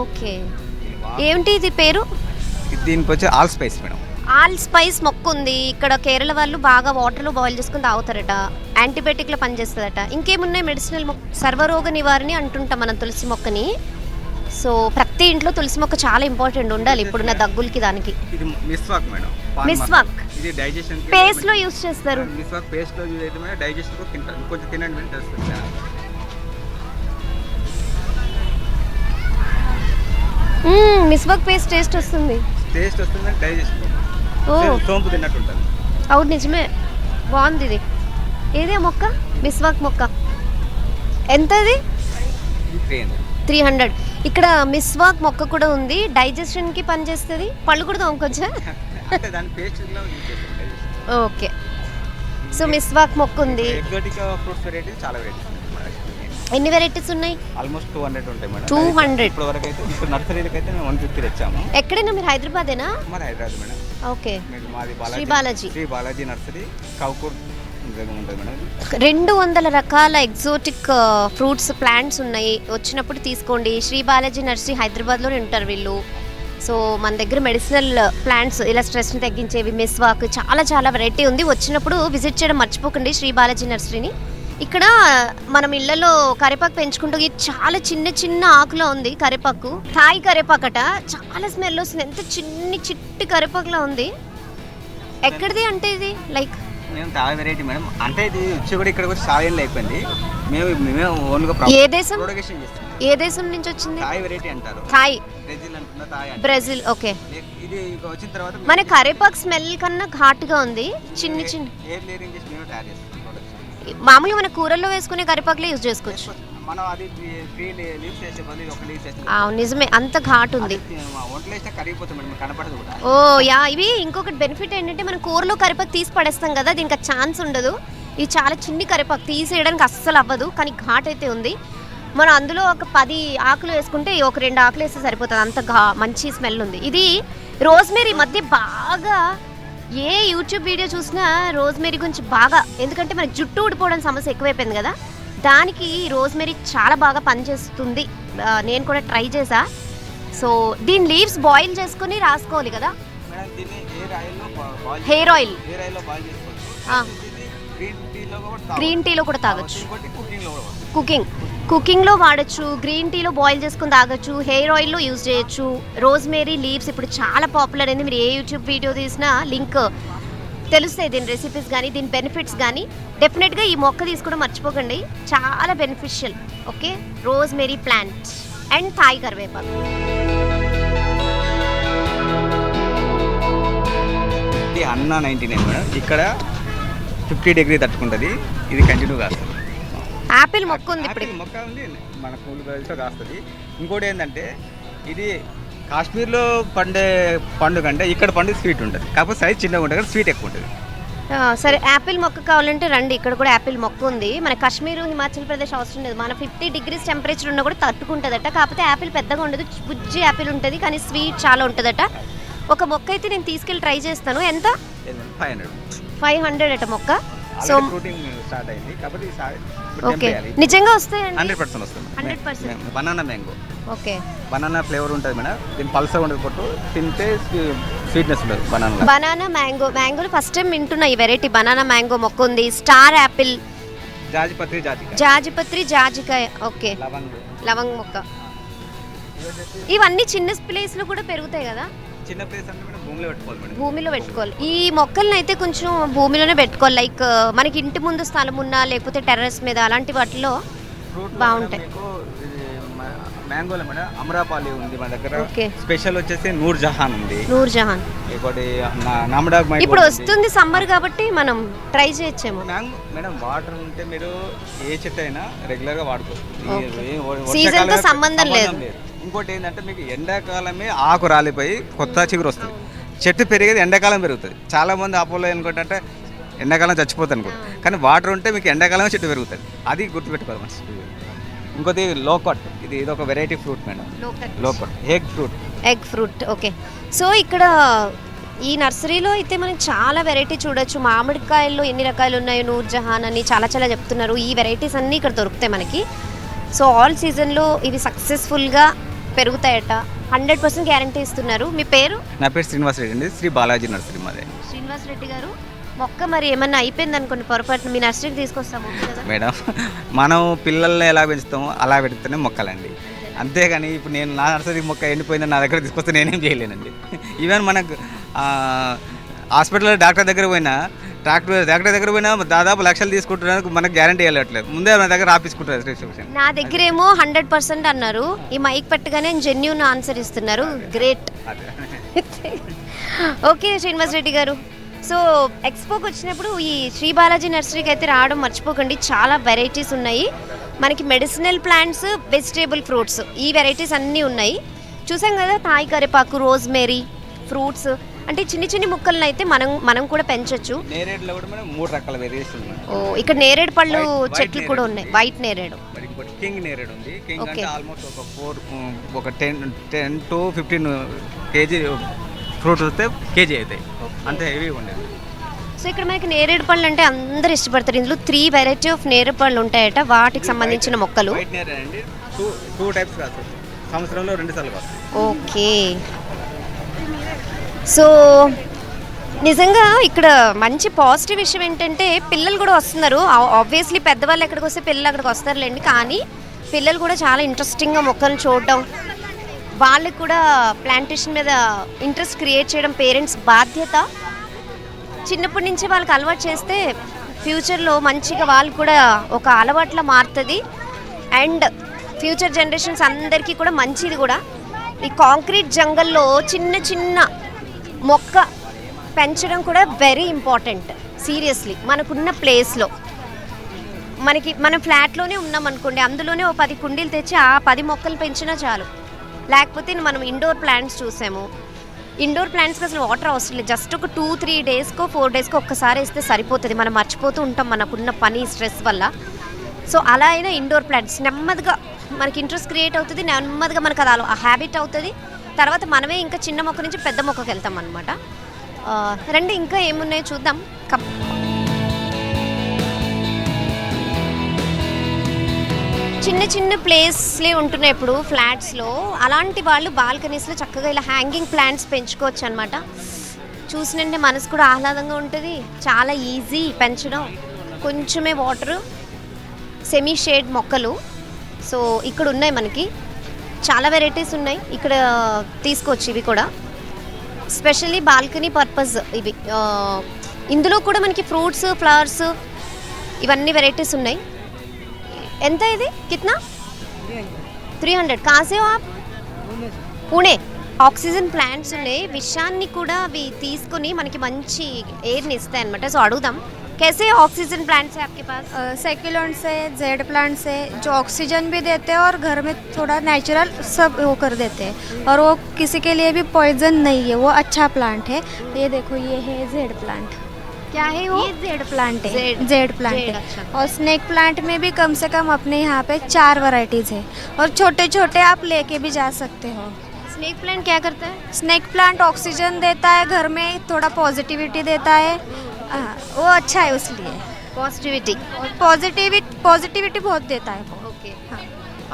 ఓకే, ఏమిటి ఇది పేరు? దీనికి వచ్చి all spice madam. All spice మొక్క ఉంది ఇక్కడ. కేరళ వాళ్ళు బాగా వాటర్లో బాయిల్ చేసుకుని తాగుతారట, యాంటీబయాటిక్లో పనిచేస్తుందట. ఇంకేమున్నాయి మెడిసినల్ మొక్క? సర్వరోగ నివారణ అంటుంటాం మనం తులసి మొక్కని. సో ప్రతి ఇంట్లో తులసి మొక్క చాలా ఇంపార్టెంట్ ఉండాలి ఇప్పుడున్న దగ్గులకి. దానికి ఇది మిస్వాక్ మేడం. మిస్వాక్ ఇది డైజెషన్ పేస్ట్ లో యూస్ చేస్తారు. మిస్వాక్ పేస్ట్ లో యూస్ అయితే మేడం డైజెషన్ కు తింటారు. కొంచెం తినండి మేడం తెలుస్తుంది. మిస్వాక్ పేస్ట్ టేస్ట్ వస్తుంది. డైజెషన్ సోంపు తిన్నట్టు ఉంటుంది. అవును నిజమే, బాగుంది ఇది. ఏదే మొక్క? మిస్వాక్ మొక్క. ఎంత అది? 300. ఇక్కడ మిస్వాక్ మొక్క కూడా ఉంది, డైజెషన్కి పనిచేస్తుంది. పళ్ళు కూడా తోముకొచ్చా? అంటే దాని పేస్ట్లో యూజ్ చేస్తాం. ఓకే. సో మిస్వాక్ మొక్క ఉంది. ఎగ్జాటిక్ ఫ్రూట్స్ వెరైటీస్ చాలా వెరైటీస్ ఎన్ని వెరైటీస్ ఉన్నాయి? ఆల్మోస్ట్ 200 ఉంటాయి మేడం. 200 ఇప్పటి వరకు అయితే ఇప్పుడు నర్సరీలకి అయితే మేము 150 తెచ్చాము. ఎక్కడైనా మీరు హైదరాబాదేనా? మరి హైదరాబాద్ మేడం. ఓకే. మీకు మాది శ్రీ బాలాజీ నర్సరీ కౌకూర్ ఉంటుంది మేడం. 200 రకాల ఎగ్జోటిక్ ఫ్రూట్స్ ప్లాంట్స్ ఉన్నాయి. వచ్చినప్పుడు తీసుకోండి. శ్రీ బాలాజీ నర్సరీ హైదరాబాద్లోనే ఉంటారు వీళ్ళు. సో మన దగ్గర మెడిసినల్ ప్లాంట్స్ ఇలా స్ట్రెస్ని తగ్గించేవి, మిస్వాక్, చాలా చాలా వెరైటీ ఉంది. వచ్చినప్పుడు విజిట్ చేయడం మర్చిపోకండి శ్రీ బాలాజీ నర్సరీని. ఇక్కడ మనం ఇళ్లలో కరివేపాకు పెంచుకుంటూ చాలా చిన్న చిన్న ఆకులో ఉంది కరివేపాకు. థాయ్ కరివేపాకట, చాలా స్మెల్ వస్తుంది. ఎంత చిట్టి కరివేపాకులో ఉంది. ఎక్కడిది అంటే ఇది? లైక్ మేము తావే వెరైటీ మేడం. అంటే ఇది వచ్చి కూడా ఇక్కడ వచ్చి చాలా ఏళ్ళు అయిపోయింది. మేము ఓన్గా ఏ దేశం? ప్రొడక్షన్ చేస్తాం. ఏ దేశం నుంచి వచ్చింది? థాయ్ వెరైటీ అంటారు. థాయ్, బ్రెజిల్ అంటున్నా, థాయ్ బ్రెజిల్. ఓకే. ఇది వచ్చిన తర్వాత మన కరివేపాకు స్మెల్ కన్నా ఘాటుగా ఉంది. చిన్న ఎయిర్ లేయరింగ్ చేసి మేము తయారు చేస్తాం. మామూలుగా మన కూరల్లో వేసుకునే కరివేపాకులే యూజ్ చేసుకోవచ్చు. మనం అది 3 లీవ్స్ వేసే బదులు ఒక లీవ్స్ వేస్తే నిజమే, అంత ఘాటు ఉంది. ఒంట్లో వేస్తే కరిగిపోతుంది మేడం, కనపడదు కూడా. ఓ యా. ఇవి ఇంకొకటి బెనిఫిట్ ఏంటంటే మనం కూరలో కరివేపాకు తీసి పడేస్తాం కదా, దీనికి ఛాన్స్ ఉండదు. ఇది చాలా చిన్ని కరివేపాకు, తీసేయడానికి అస్సలు అవ్వదు, కానీ ఘాట్ అయితే ఉంది. మనం అందులో ఒక 10 ఆకులు వేసుకుంటే ఒక 2 ఆకులు వేస్తే సరిపోతుంది, అంత మంచి స్మెల్ ఉంది. ఇది రోజ్మేరీ. మధ్య బాగా ఏ యూట్యూబ్ వీడియో చూసినా రోజ్మేరీ గురించి బాగా, ఎందుకంటే మనకి జుట్టు ఊడిపోవడం సమస్య ఎక్కువైపోయింది కదా, దానికి రోజ్మేరీ చాలా బాగా పనిచేస్తుంది. నేను కూడా ట్రై చేసా. సో దీని లీవ్స్ బాయిల్ చేసుకుని రాసుకోవాలి కదా. హెయిర్ ఆయిల్ గ్రీన్ టీలో కూడా తాగొచ్చు. కుకింగ్లో వాడచ్చు, గ్రీన్ టీలో బాయిల్ చేసుకుని తాగొచ్చు, హెయిర్ ఆయిల్లో యూజ్ చేయొచ్చు. రోజ్మేరీ లీవ్స్ ఇప్పుడు చాలా పాపులర్ అయింది. మీరు ఏ యూట్యూబ్ వీడియో తీసినా లింక్ తెలుస్తాయి, దీని రెసిపీస్ కానీ దీని బెనిఫిట్స్ కానీ. డెఫినెట్గా ఈ మొక్క తీసుకోవడం మర్చిపోకండి, చాలా beneficial. Okay. Rosemary plant and Thai కరివేపాకు. అన్న 99 మేడం. ఇక్కడ 50 డిగ్రీ తట్టుకుంటుంది. ఇది కంటిన్యూ కాస్తుంది. యాపిల్ మొక్క ఉంది, ఇప్పుడు మొక్క ఉంది మన కూల్ బయలుతో కాస్తుంది. ఇంకోటి ఏంటంటే ఇది కాశ్మీర్లో పండే పండు కంటే ఇక్కడ పండు స్వీట్ ఉంటుంది, కాకపోతే సైజ్ చిన్నగా ఉంటుంది కానీ స్వీట్ ఎక్కువ ఉంటుంది. సరే, యాపిల్ మొక్క కావాలంటే రండి, ఇక్కడ కూడా యాపిల్ మొక్క ఉంది. మన కాశ్మీర్, హిమాచల్ ప్రదేశ్ అవసరం లేదు, మన 50 డిగ్రీస్ టెంపరేచర్ ఉన్నా కూడా తట్టుకుంటుందట. కాకపోతే యాపిల్ పెద్దగా ఉండదు, బుజ్జి యాపిల్ ఉంటుంది, కానీ స్వీట్ చాలా ఉంటుందట. ఒక మొక్క అయితే నేను తీసుకెళ్ళి ట్రై చేస్తాను. ఎంత? 500 అట మొక్క. సో స్టార్ట్ అయింది కాబట్టి ఓకే, నిజంగా వస్తాయండి? 100% వస్తుంది. 100%. Banana mango. Okay. Banana flavour ఉంటుంది మేడం. దీని పల్సగా ఉండదు, కొట్టు తింటే స్వీట్నెస్ ఉండదు. బనానా మ్యాంగోలు ఫస్ట్ టైం వింటున్నా ఈ వెరైటీ. బనానా మ్యాంగో మొక్క ఉంది. స్టార్ యాపిల్, జాజిపత్రి, జాజికాయ. ఓకే. లవంగ్ మొక్క. ఇవన్నీ చిన్న ప్లేస్ లో కూడా పెరుగుతాయి కదా? చిన్న ప్లేస్ అంటే మనం భూమిలో పెట్టుకోవాలి. ఈ మొక్కలను అయితే కొంచెం భూమిలోనే పెట్టుకోవాలి. లైక్ మనకి ఇంటి ముందు స్థలం ఉన్నా, లేకపోతే టెర్రస్ మీద, అలాంటి వాటిలో బాగుంటాయి. మ్యాంగోలో మేడం అమరాపాలి ఉంది మన దగ్గర. స్పెషల్ వచ్చేసి నూర్ జహాన్ ఉంది. ఇంకోటి నామడాగ్. ఇప్పుడు వస్తుంది సమ్మర్ కాబట్టి మనం ట్రై చేయొచ్చేమో. మేడం వాటర్ ఉంటే మీరు ఏ చెట్టు అయినా రెగ్యులర్ గా వాడుకోవచ్చు, సీజన్ తో సంబంధం లేదు. ఇంకోటి ఏంటంటే మీకు ఎండాకాలమే ఆకు రాలిపోయి కొత్త చిగురు వస్తుంది. చెట్టు పెరిగేది ఎండాకాలం పెరుగుతుంది. చాలా మంది అపోలో అనుకుంటే ఎండాకాలం చచ్చిపోతుంది అనుకో, కానీ వాటర్ ఉంటే మీకు ఎండాకాలం చెట్టు పెరుగుతుంది. అది గుర్తుపెట్టుకోవాలి మంచి. ఇంకోటి లోకట్, ఇది ఒక variety fruit madam. Loquat egg fruit. Okay. So ఇక్కడ ఈ నర్సరీలో అయితే మనం చాలా వెరైటీ చూడొచ్చు. మామిడికాయల్లో ఎన్ని రకాలు ఉన్నాయో, నూర్ జహాన్ అని చాలా చాలా చెప్తున్నారు. ఈ వెరైటీస్ అన్నీ ఇక్కడ దొరుకుతాయి మనకి. సో ఆల్ సీజన్లో ఇవి సక్సెస్ఫుల్గా పెరుగుతాయట, 100% గ్యారంటీ ఇస్తున్నారు. మీ పేరు? నా పేరు శ్రీనివాస్ రెడ్డి అండి. శ్రీ బాలాజీ నర్సరీ మాదే. శ్రీనివాస్ రెడ్డి గారు, మొక్క మరి ఏమన్నా అయిపోయింది అనుకోండి పొరపాటున, మీ నర్సరీకి తీసుకొస్తాము మేడం. మనం పిల్లల్ని ఎలా పెంచుతామో అలా పెడితేనే మొక్కలండి, అంతేగాని ఇప్పుడు నేను నా నర్సరీ మొక్క ఎండిపోయిందని నా దగ్గర తీసుకొస్తే నేనేం చేయలేనండి. ఈవెన్ మనకు హాస్పిటల్లో డాక్టర్ దగ్గర పోయినా దాదాపు లక్షలు తీసుకుంటున్నందుకు మనకు గ్యారంటీ వెళ్ళట్లేదు, ముందే మన దగ్గర ఆపించుకుంటారు. నా దగ్గర ఏమో 100% అన్నారు. ఈ మైక్ పెట్టగానే జెన్యూన్ ఆన్సర్ ఇస్తున్నారు. గ్రేట్. ఓకే శ్రీనివాస్ రెడ్డి గారు, సో ఎక్స్పోకి వచ్చినప్పుడు ఈ శ్రీ బాలాజీ నర్సరీకి అయితే రావడం మర్చిపోకండి. చాలా వెరైటీస్ ఉన్నాయి. మనకి మెడిసినల్ ప్లాంట్స్, వెజిటేబుల్ ఫ్రూట్స్, ఈ వెరైటీస్ అన్నీ ఉన్నాయి. చూసాం కదా థాయ్ కరివేపాకు, రోజ్మేరీ, ఫ్రూట్స్, అంటే చిన్న చిన్న మొక్కలను అయితే మనం కూడా పెంచొచ్చు. నేరేడులో కూడా మనం 3 రకాల వేరియేషన్ ఉన్నాయి. ఓ, ఇక్కడ నేరేడు పళ్ళు చెట్లు కూడా ఉన్నాయి. వైట్ నేరేడు, మరి ఇంకోటి కింగ్ నేరేడు ఉంది. King Okay. అంటే ఆల్మోస్ట్ ఒక 10 to 15 కేజీ ఫ్రూట్స్ వస్తే కేజీ అవుతాయి, అంతే హెవీ ఉండేది. సో ఇక్కడ మనకి నేరేడు పళ్ళు అంటే అందరు ఇష్టపడతారు. ఇందులో 3 వెరైటీ ఆఫ్ నేరేడు పళ్ళు ఉంటాయట, వాటికి సంబంధించిన మొక్కలు. వైట్ నేరేడు అండి, టూ టైప్స్ కాదు, సంవత్సరంలో 2 సార్లు కాదు. ఓకే. సో నిజంగా ఇక్కడ మంచి పాజిటివ్ విషయం ఏంటంటే పిల్లలు కూడా వస్తున్నారు. ఆబ్వియస్లీ పెద్దవాళ్ళు ఎక్కడికి వస్తే పిల్లలు అక్కడికి వస్తారులేండి, కానీ పిల్లలు కూడా చాలా ఇంట్రెస్టింగ్గా మొక్కలను చూడడం, వాళ్ళకి కూడా ప్లాంటేషన్ మీద ఇంట్రెస్ట్ క్రియేట్ చేయడం పేరెంట్స్ బాధ్యత. చిన్నప్పటి నుంచి వాళ్ళకి అలవాటు చేస్తే ఫ్యూచర్లో మంచిగా వాళ్ళు కూడా ఒక అలవాట్లా మారుతుంది. అండ్ ఫ్యూచర్ జనరేషన్స్ అందరికీ కూడా మంచిది కూడా. ఈ కాంక్రీట్ జంగల్లో చిన్న చిన్న మొక్క పెంచడం కూడా వెరీ ఇంపార్టెంట్. సీరియస్లీ మనకున్న ప్లేస్లో మనం ఫ్లాట్లోనే ఉన్నాం అనుకోండి, అందులోనే ఓ 10 కుండీలు తెచ్చి ఆ 10 మొక్కలు పెంచినా చాలు. లేకపోతే మనం ఇండోర్ ప్లాంట్స్ చూసాము. ఇండోర్ ప్లాంట్స్కి అసలు వాటర్ అవసరం లేదు, జస్ట్ ఒక 2-3 డేస్కో 4 డేస్కో ఒక్కసారి వేస్తే సరిపోతుంది. మనం మర్చిపోతూ ఉంటాం మనకున్న పని స్ట్రెస్ వల్ల. సో అలా అయినా ఇండోర్ ప్లాంట్స్ నెమ్మదిగా మనకి ఇంట్రెస్ట్ క్రియేట్ అవుతుంది, నెమ్మదిగా మనకు అది ఆ హ్యాబిట్ అవుతుంది. తర్వాత మనమే ఇంకా చిన్న మొక్క నుంచి పెద్ద మొక్కకి వెళ్తాం అనమాట. రండి ఇంకా ఏమున్నాయో చూద్దాం. చిన్న చిన్న ప్లేస్లే ఉంటున్నాయి ఇప్పుడు ఫ్లాట్స్లో. అలాంటి వాళ్ళు బాల్కనీస్లో చక్కగా ఇలా హ్యాంగింగ్ ప్లాంట్స్ పెంచుకోవచ్చు అనమాట. చూసినంటే మనసు కూడా ఆహ్లాదంగా ఉంటుంది, చాలా ఈజీ పెంచడం. కొంచెమే వాటరు, సెమీ షేడ్ మొక్కలు. సో ఇక్కడ ఉన్నాయి మనకి చాలా వెరైటీస్ ఉన్నాయి, ఇక్కడ తీసుకోవచ్చు. ఇవి కూడా స్పెషల్లీ బాల్కనీ పర్పస్ ఇవి. ఇందులో కూడా మనకి ఫ్రూట్స్, ఫ్లవర్స్, ఇవన్నీ వెరైటీస్ ఉన్నాయి. ఎంత ఇది? కిतना? 300. कहाँ से हो आप? पुणे. ఆక్సిజన్ ప్లాంట్స్ ఉన్నాయి. విషయాన్ని కూడా అవి తీసుకొని మనకి మంచి ఎయిర్ని ఇస్తాయి అనమాట. సో అడుగుదాం, कैसे ऑक्सीजन प्लांट्स है आपके पास? सेक्युलेंट्स है, जेड प्लांट्स है, जो ऑक्सीजन भी देते हैं और घर में थोड़ा नेचुरल सब वो कर देते हैं, और वो किसी के लिए भी पॉइजन नहीं है, वो अच्छा प्लांट है. ये देखो, ये है जेड प्लांट. क्या है वो? ये जेड प्लांट है. जेड प्लांट जेड, है. अच्छा. और स्नेक प्लांट में भी कम से कम अपने यहाँ पे 4 वैरायटीज है, और छोटे छोटे आप लेके भी जा सकते हो. स्नेक प्लांट क्या करता है? स्नेक प्लांट ऑक्सीजन देता है, घर में थोड़ा पॉजिटिविटी देता है. वो अच्छा है उसलिए. पॉजिटिविटी. पॉजिटिविटी बहुत देता है वो. ओके. हाँ.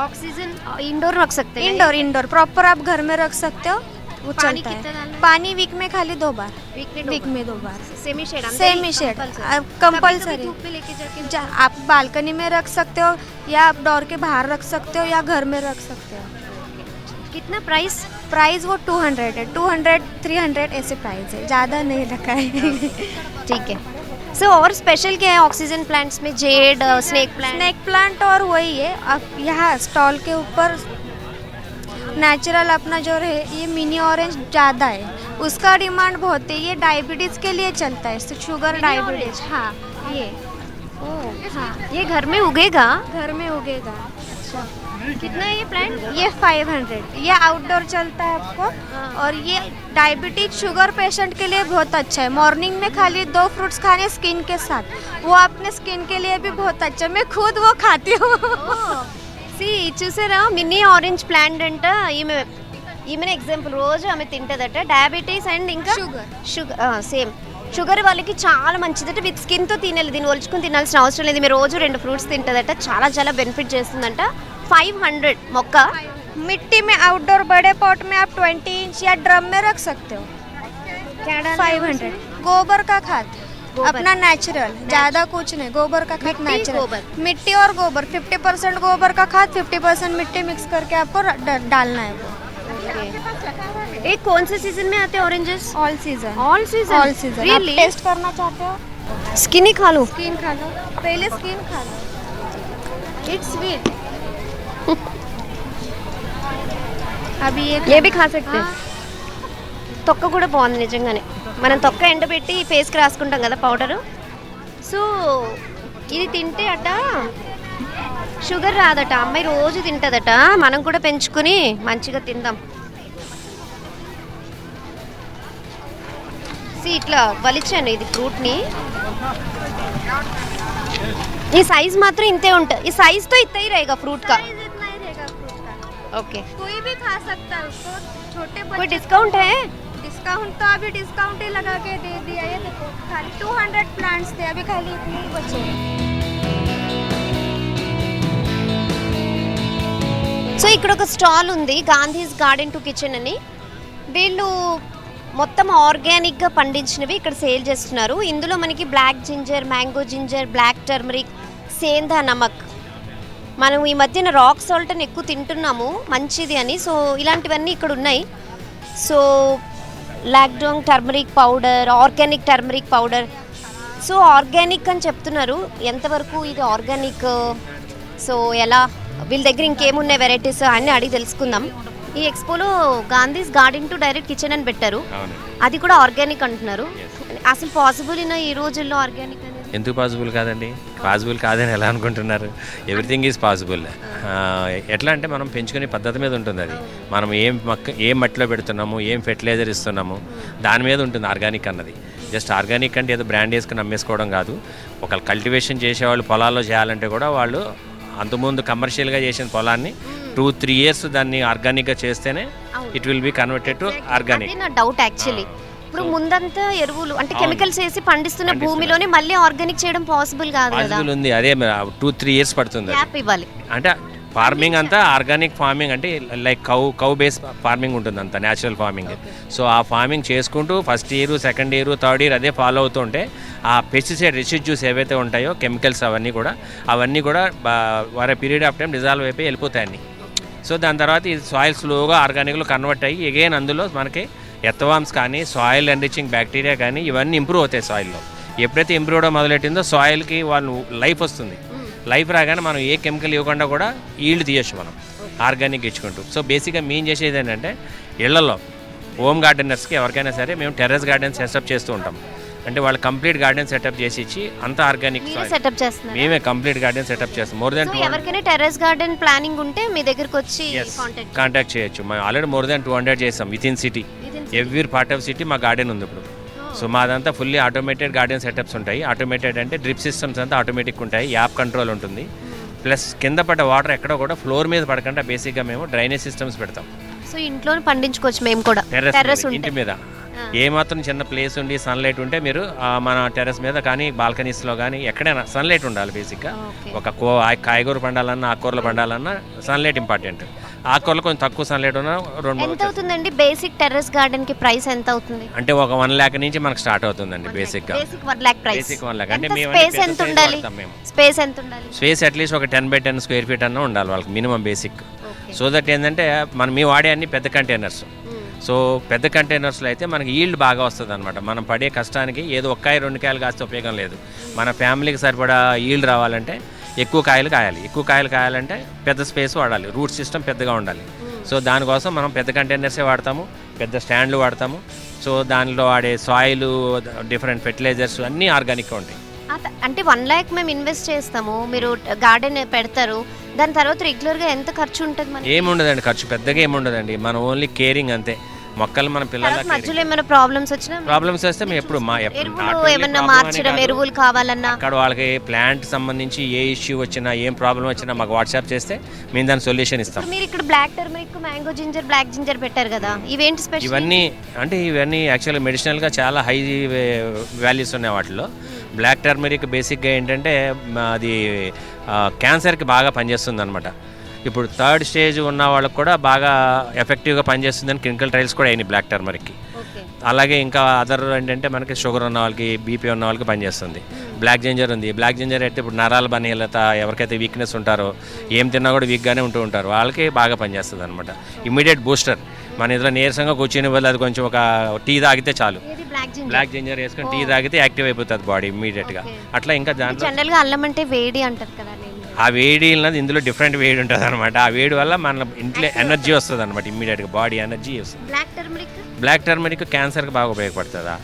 ऑक्सीजन इंडोर रख सकते हैं? इंडोर प्रॉपर आप घर में रख सकते हो. वो पानी चलता कितना डालना है. है? पानी वीक में खाली 2 बार. वीक में 2 बार. Semi shade. Semi shade compulsory. धूप में लेके जाके आप बालकनी में रख सकते हो, या आप डोर के बाहर रख सकते हो, या घर में रख सकते हो. कितना प्राइस? वो 200 है. 200-300 ऐसे प्राइस है, ज़्यादा नहीं रखा है. ठीक है. सो और स्पेशल क्या है ऑक्सीजन प्लांट्स में? जेड, स्नेक प्लांट और वही है. अब यहाँ स्टॉल के ऊपर नेचुरल अपना जो है ये मिनी ऑरेंज ज़्यादा है, उसका डिमांड बहुत है. ये डायबिटीज़ के लिए चलता है, शुगर डायबिटीज. हाँ, ये हाँ, ये घर में उगेगा? घर में उगेगा. अच्छा. कितना है ये प्लांट? ये 500. ये आउटडोर चलता है आपको. और ये डायबिटीज शुगर पेशेंट के लिए बहुत अच्छा है. मॉर्निंग में खाली 2 फ्रूट्स खाने स्किन के साथ, वो अपने स्किन के लिए भी बहुत अच्छा. मैं खुद वो खाती हूँ. చూసారా మినీ ఆరెంజ్ ప్లాంట్ అంట. ఈమె ఎగ్జాంపుల్, రోజు ఆమె తింటదట. డయాబెటీస్ అండ్ ఇంకా షుగర్ సేమ్ షుగర్ వాళ్ళకి చాలా మంచిదట. విత్ స్కిన్తో తినాలి, దీన్ని ఒలుచుకుని తినాల్సిన అవసరం లేదు. మీరు రోజు 2 ఫ్రూట్స్ తింటదట, చాలా చాలా బెనిఫిట్ చేస్తుందంట. 500 మొక్క. मिट्टी में आउटडोर बड़े पॉट में आप 20 इंच या ड्रम में रख सकते हो. 500. गोबर का खाद अपना नेचुरल, ज़्यादा कुछ नहीं. गोबर का खाद नेचुरल. मिट्टी और गोबर 50% गोबर का खाद, 50% मिट्टी मिक्स करके आपको डालना है वो. ये कौन से सीजन में आते हैं ऑरेंजेस? All season. रियली? आप टेस्ट करना चाहते हो? स्किन ही खा लो. स्किन खा लो, पहले स्किन खा लो. It's sweet. अभी ये भी खा सकते हैं. తొక్క కూడా బాగుంది నిజంగానే. మనం తొక్క ఎండబెట్టి ఫేస్కి రాసుకుంటాం కదా పౌడరు. సో ఇది తింటే అట షుగర్ రాదట, అమ్మాయి రోజు తింటదట, మనం కూడా పెంచుకుని మంచిగా తిందాం. ఇట్లా వలిచాను ఇది ఫ్రూట్ని. ఈ సైజ్ మాత్రం ఇంతే ఉంటుంది. ఈ సైజ్ तो इतना ही रहेगा फ्रूट का. इतना ही रहेगा फ्रूट का. ओके. कोई भी खा सकता है उसको. छोटे कोई बच्चे डिस्काउंट है? डिस्काउंट तो अभी डिस्काउंट ही लगा के दे दिया. ये देखो खाली 200 प्लांट्स थे, अभी खाली इतने ही बचे. సో ఇక్కడ ఒక స్టాల్ ఉంది, గాంధీస్ గార్డెన్ టు కిచెన్ అని. వీళ్ళు మొత్తం ఆర్గానిక్గా పండించినవి ఇక్కడ సేల్ చేస్తున్నారు. ఇందులో మనకి black ginger, mango ginger, black turmeric, సేందా నమక్. మనం ఈ మధ్యన రాక్ సాల్ట్ అని ఎక్కువ తింటున్నాము, మంచిది అని. సో ఇలాంటివన్నీ ఇక్కడ ఉన్నాయి. So Lakadong turmeric powder, organic turmeric powder. So organic అని చెప్తున్నారు. ఎంతవరకు ఇది ఆర్గానిక్, సో ఎలా, వీళ్ళ దగ్గర ఇంకేమున్నాయి వెరైటీస్ అన్నీ అడిగి తెలుసుకుందాం. ఈ ఎక్స్పోలో Gandhi's garden to direct kitchen అని పెట్టారు, అది కూడా ఆర్గానిక్ అంటున్నారు. అసలు పాసిబుల్ ఈ రోజుల్లో ఆర్గానిక్ అనేది? ఎందుకు పాసిబుల్ కాదండి? పాసిబుల్ కాదని ఎలా అనుకుంటున్నారు? Everything is possible. ఎట్లా అంటే మనం పెంచుకునే పద్ధతి మీద ఉంటుంది. అది మనం ఏం మట్టిలో పెడుతున్నాము, ఏం ఫెర్టిలైజర్ ఇస్తున్నాము, దాని మీద ఉంటుంది ఆర్గానిక్ అన్నది. జస్ట్ ఆర్గానిక్ అంటే ఏదో బ్రాండ్ వేసుకుని అమ్మేసుకోవడం కాదు. ఒక కల్టివేషన్ చేసేవాళ్ళు పొలాల్లో చేయాలంటే కూడా వాళ్ళు అంతకుముందు కమర్షియల్గా చేసిన పొలాన్ని 2-3 years దాన్ని ఆర్గానిక్గా చేస్తేనే it will be converted to organic. నా డౌట్ యాక్చువల్లీ. ఇప్పుడు ముందంతా ఎరువులు అంటే కెమికల్స్ వేసి పండిస్తున్న భూమిలోనే మళ్ళీ ఆర్గానిక్ చేయడం పాసిబుల్ కాదు కదా? పాసిబుల్ ఉంది, అదే 2-3 years పడుతుంది. గ్యాప్ ఇవ్వాలి. అంటే ఫార్మింగ్ అంతా ఆర్గానిక్ ఫార్మింగ్ అంటే లైక్ కౌ బేస్ ఫార్మింగ్ ఉంటుంది, అంతా న్యాచురల్ ఫార్మింగ్. సో ఆ ఫార్మింగ్ చేసుకుంటూ first year, second year, third year అదే ఫాలో అవుతుంటే ఆ పెస్టిసైడ్ రెసిడ్యూస్ ఏవైతే ఉంటాయో కెమికల్స్ అవన్నీ కూడా వారి పీరియడ్ ఆఫ్ టైం డిజాల్వ్ అయిపోయి వెళ్ళిపోతాయి. సో దాని తర్వాత ఈ సాయిల్ స్లోగా ఆర్గానిక్లో కన్వర్ట్ అయ్యి అగైన్ అందులో మనకి ఎర్త్వార్మ్స్ కానీ సాయిల్ ఎన్రిచింగ్ బ్యాక్టీరియా కానీ ఇవన్నీ ఇంప్రూవ్ అవుతాయి సాయిల్లో. ఎప్పుడైతే ఇంప్రూవ్ అవడం మొదలెట్టిందో సాయిల్కి వాళ్ళు లైఫ్ వస్తుంది. లైఫ్ రాగానే మనం ఏ కెమికల్ ఇవ్వకుండా కూడా ఈల్డ్ తీయచ్చు మనం ఆర్గానిక్ ఇచ్చుకుంటూ. సో బేసిక్గా మేము చేసేది ఏంటంటే ఇళ్లలో హోమ్ గార్డెనర్స్కి ఎవరికైనా సరే మేము టెర్రస్ గార్డెన్ సెటప్ చేస్తూ ఉంటాం. అంటే వాళ్ళు కంప్లీట్ గార్డెన్ సెటప్ చేసి ఇచ్చి అంతా ఆర్గానిక్ సెటప్ చేస్తున్నారు. మేమే కంప్లీట్ గార్డెన్ సెటప్ చేస్తాం. మోర్ దెన్ ఎవరికైనా టెర్రస్ గార్డెన్ ప్లానింగ్ ఉంటే మీ దగ్గరికి వచ్చి కాంటాక్ట్ చేయొచ్చు. మేము ఆల్రెడీ మోర్ దెన్ 200 చేస్తాం with in city. Every part of city మా గార్డెన్ ఉంది ఇప్పుడు. సో మాదంతా ఫుల్లీ ఆటోమేటెడ్ గార్డెన్ సెటప్స్ ఉంటాయి. ఆటోమేటెడ్ అంటే డ్రిప్ సిస్టమ్స్ అంతా ఆటోమేటిక్ ఉంటాయి, యాప్ కంట్రోల్ ఉంటుంది. ప్లస్ కింద పడ్డ వాటర్ ఎక్కడో కూడా ఫ్లోర్ మీద పడకుండా బేసిక్గా మేము డ్రైనేజ్ సిస్టమ్స్ పెడతాం. సో ఇంట్లోనే పండించుకోవచ్చు మేము కూడా టెర్రస్ ఇంటి మీద. ఏమాత్రం చిన్న ప్లేస్ ఉండి సన్లైట్ ఉంటే మీరు మన టెర్రస్ మీద కానీ బాల్కనీస్లో కానీ ఎక్కడైనా సన్లైట్ ఉండాలి. బేసిక్గా ఒక కాయగూర పండాలన్నా ఆకుకూరలు పండాలన్నా సన్లైట్ ఇంపార్టెంట్. ఆకుకూరలు కొంచెం తక్కువ సన్లైట్ ఉన్నా 2 ఎంత అవుతుందండి బేసిక్ టెర్రస్ గార్డెన్ కి ప్రైస్ ఎంత అవుతుంది? అంటే ఒక 1 lakh నుంచి మనకు స్టార్ట్ అవుతుందండి బేసిక్గా. Basic 1 lakh price. Basic 1 lakh అంటే స్పేస్ ఎంత ఉండాలి? స్పేస్ ఎంత ఉండాలి? స్పేస్ అట్లీస్ట్ ఒక 10x10 square feet అన్న ఉండాలి వాళ్ళకి మినిమం బేసిక్. సో దట్ ఏంటంటే మేము వాడే అన్ని పెద్ద కంటైనర్స్. సో పెద్ద కంటైనర్స్లో అయితే మనకి ఈల్డ్ బాగా వస్తుంది అనమాట. మనం పడే కష్టానికి ఏదో 1-2 కాయలు కాస్తే ఉపయోగం లేదు. మన ఫ్యామిలీకి సరిపడా ఈల్డ్ రావాలంటే ఎక్కువ కాయలు కాయాలి. ఎక్కువ కాయలు కాయాలంటే పెద్ద స్పేస్ వాడాలి, రూట్ సిస్టమ్ పెద్దగా ఉండాలి. సో దానికోసం మనం పెద్ద కంటైనర్సే వాడతాము, పెద్ద స్టాండ్లు వాడతాము. సో దానిలో వాడే సాయిల్, డిఫరెంట్ ఫెర్టిలైజర్స్ అన్నీ ఆర్గానిక్గా ఉంటాయి. అంటే 1 lakh మేము ఇన్వెస్ట్ చేస్తాము, మీరు గార్డెన్ పెడతారు, దాని తర్వాత రెగ్యులర్గా ఎంత ఖర్చు ఉంటుంది? ఏముండదండి ఖర్చు, పెద్దగా ఏముండదండి. మనం ఓన్లీ కేరింగ్ అంతే. మొక్కలు మన పిల్లల మధ్యలో ఏమైనా ప్రాబ్లమ్స్ వస్తే మేము ఎప్పుడు ఏమన్నా మార్చడం, ఎరువులు కావాలన్నా అక్కడ వాళ్ళకి ప్లాంట్ సంబంధించి ఏ ఇష్యూ వచ్చినా ఏం ప్రాబ్లం వచ్చినా మాకు వాట్సాప్ చేస్తే మేము దాని సొల్యూషన్ ఇస్తాం. మీరు ఇక్కడ black turmeric, mango ginger, black ginger పెట్టారు కదా, ఇవేంటి స్పెషల్? ఇవన్నీ యాక్చువల్లీ మెడిసినల్గా చాలా హై వాల్యూస్ ఉన్నాయి వాటిలో. బ్లాక్ టర్మరిక్ బేసిక్గా ఏంటంటే అది క్యాన్సర్కి బాగా పనిచేస్తుంది అనమాట. ఇప్పుడు 3rd stage ఉన్న వాళ్ళకి కూడా బాగా ఎఫెక్టివ్గా పనిచేస్తుందని క్లినికల్ ట్రయల్స్ కూడా అయినాయి బ్లాక్ టర్మరిక్కి. అలాగే ఇంకా అదర్ ఏంటంటే మనకి షుగర్ ఉన్న వాళ్ళకి, బీపీ ఉన్న వాళ్ళకి పనిచేస్తుంది. బ్లాక్ జింజర్ ఉంది. బ్లాక్ జింజర్ అయితే ఇప్పుడు నరాల బలహీనత, ఎవరికైతే వీక్నెస్ ఉంటారో, ఏం తిన్నా కూడా వీక్గానే ఉంటారు, వాళ్ళకి బాగా పనిచేస్తుంది అనమాట. Immediate booster. మన ఇందులో నీరసంగా కూర్చుని వల్ల అది కొంచెం ఒక టీ తాగితే చాలు, బ్లాక్ జింజర్ వేసుకొని టీ తాగితే యాక్టివ్ అయిపోతుంది బాడీ ఇమ్మీడియట్గా. అట్లా ఇంకా దాంట్లో జనరల్గా అల్లం అంటే వేడి అంటారు కదా, ఆ వేడి అన్నది ఇందులో డిఫరెంట్ వేడి ఉంటుంది అనమాట. ఆ వేడి వల్ల మన ఇంట్లో ఎనర్జీ వస్తుంది అనమాట, ఇమ్మీడియట్గా బాడీ ఎనర్జీ వస్తుంది. బ్లాక్ టర్మరిక్ క్యాన్సర్కి బాగా ఉపయోగపడుతుందా?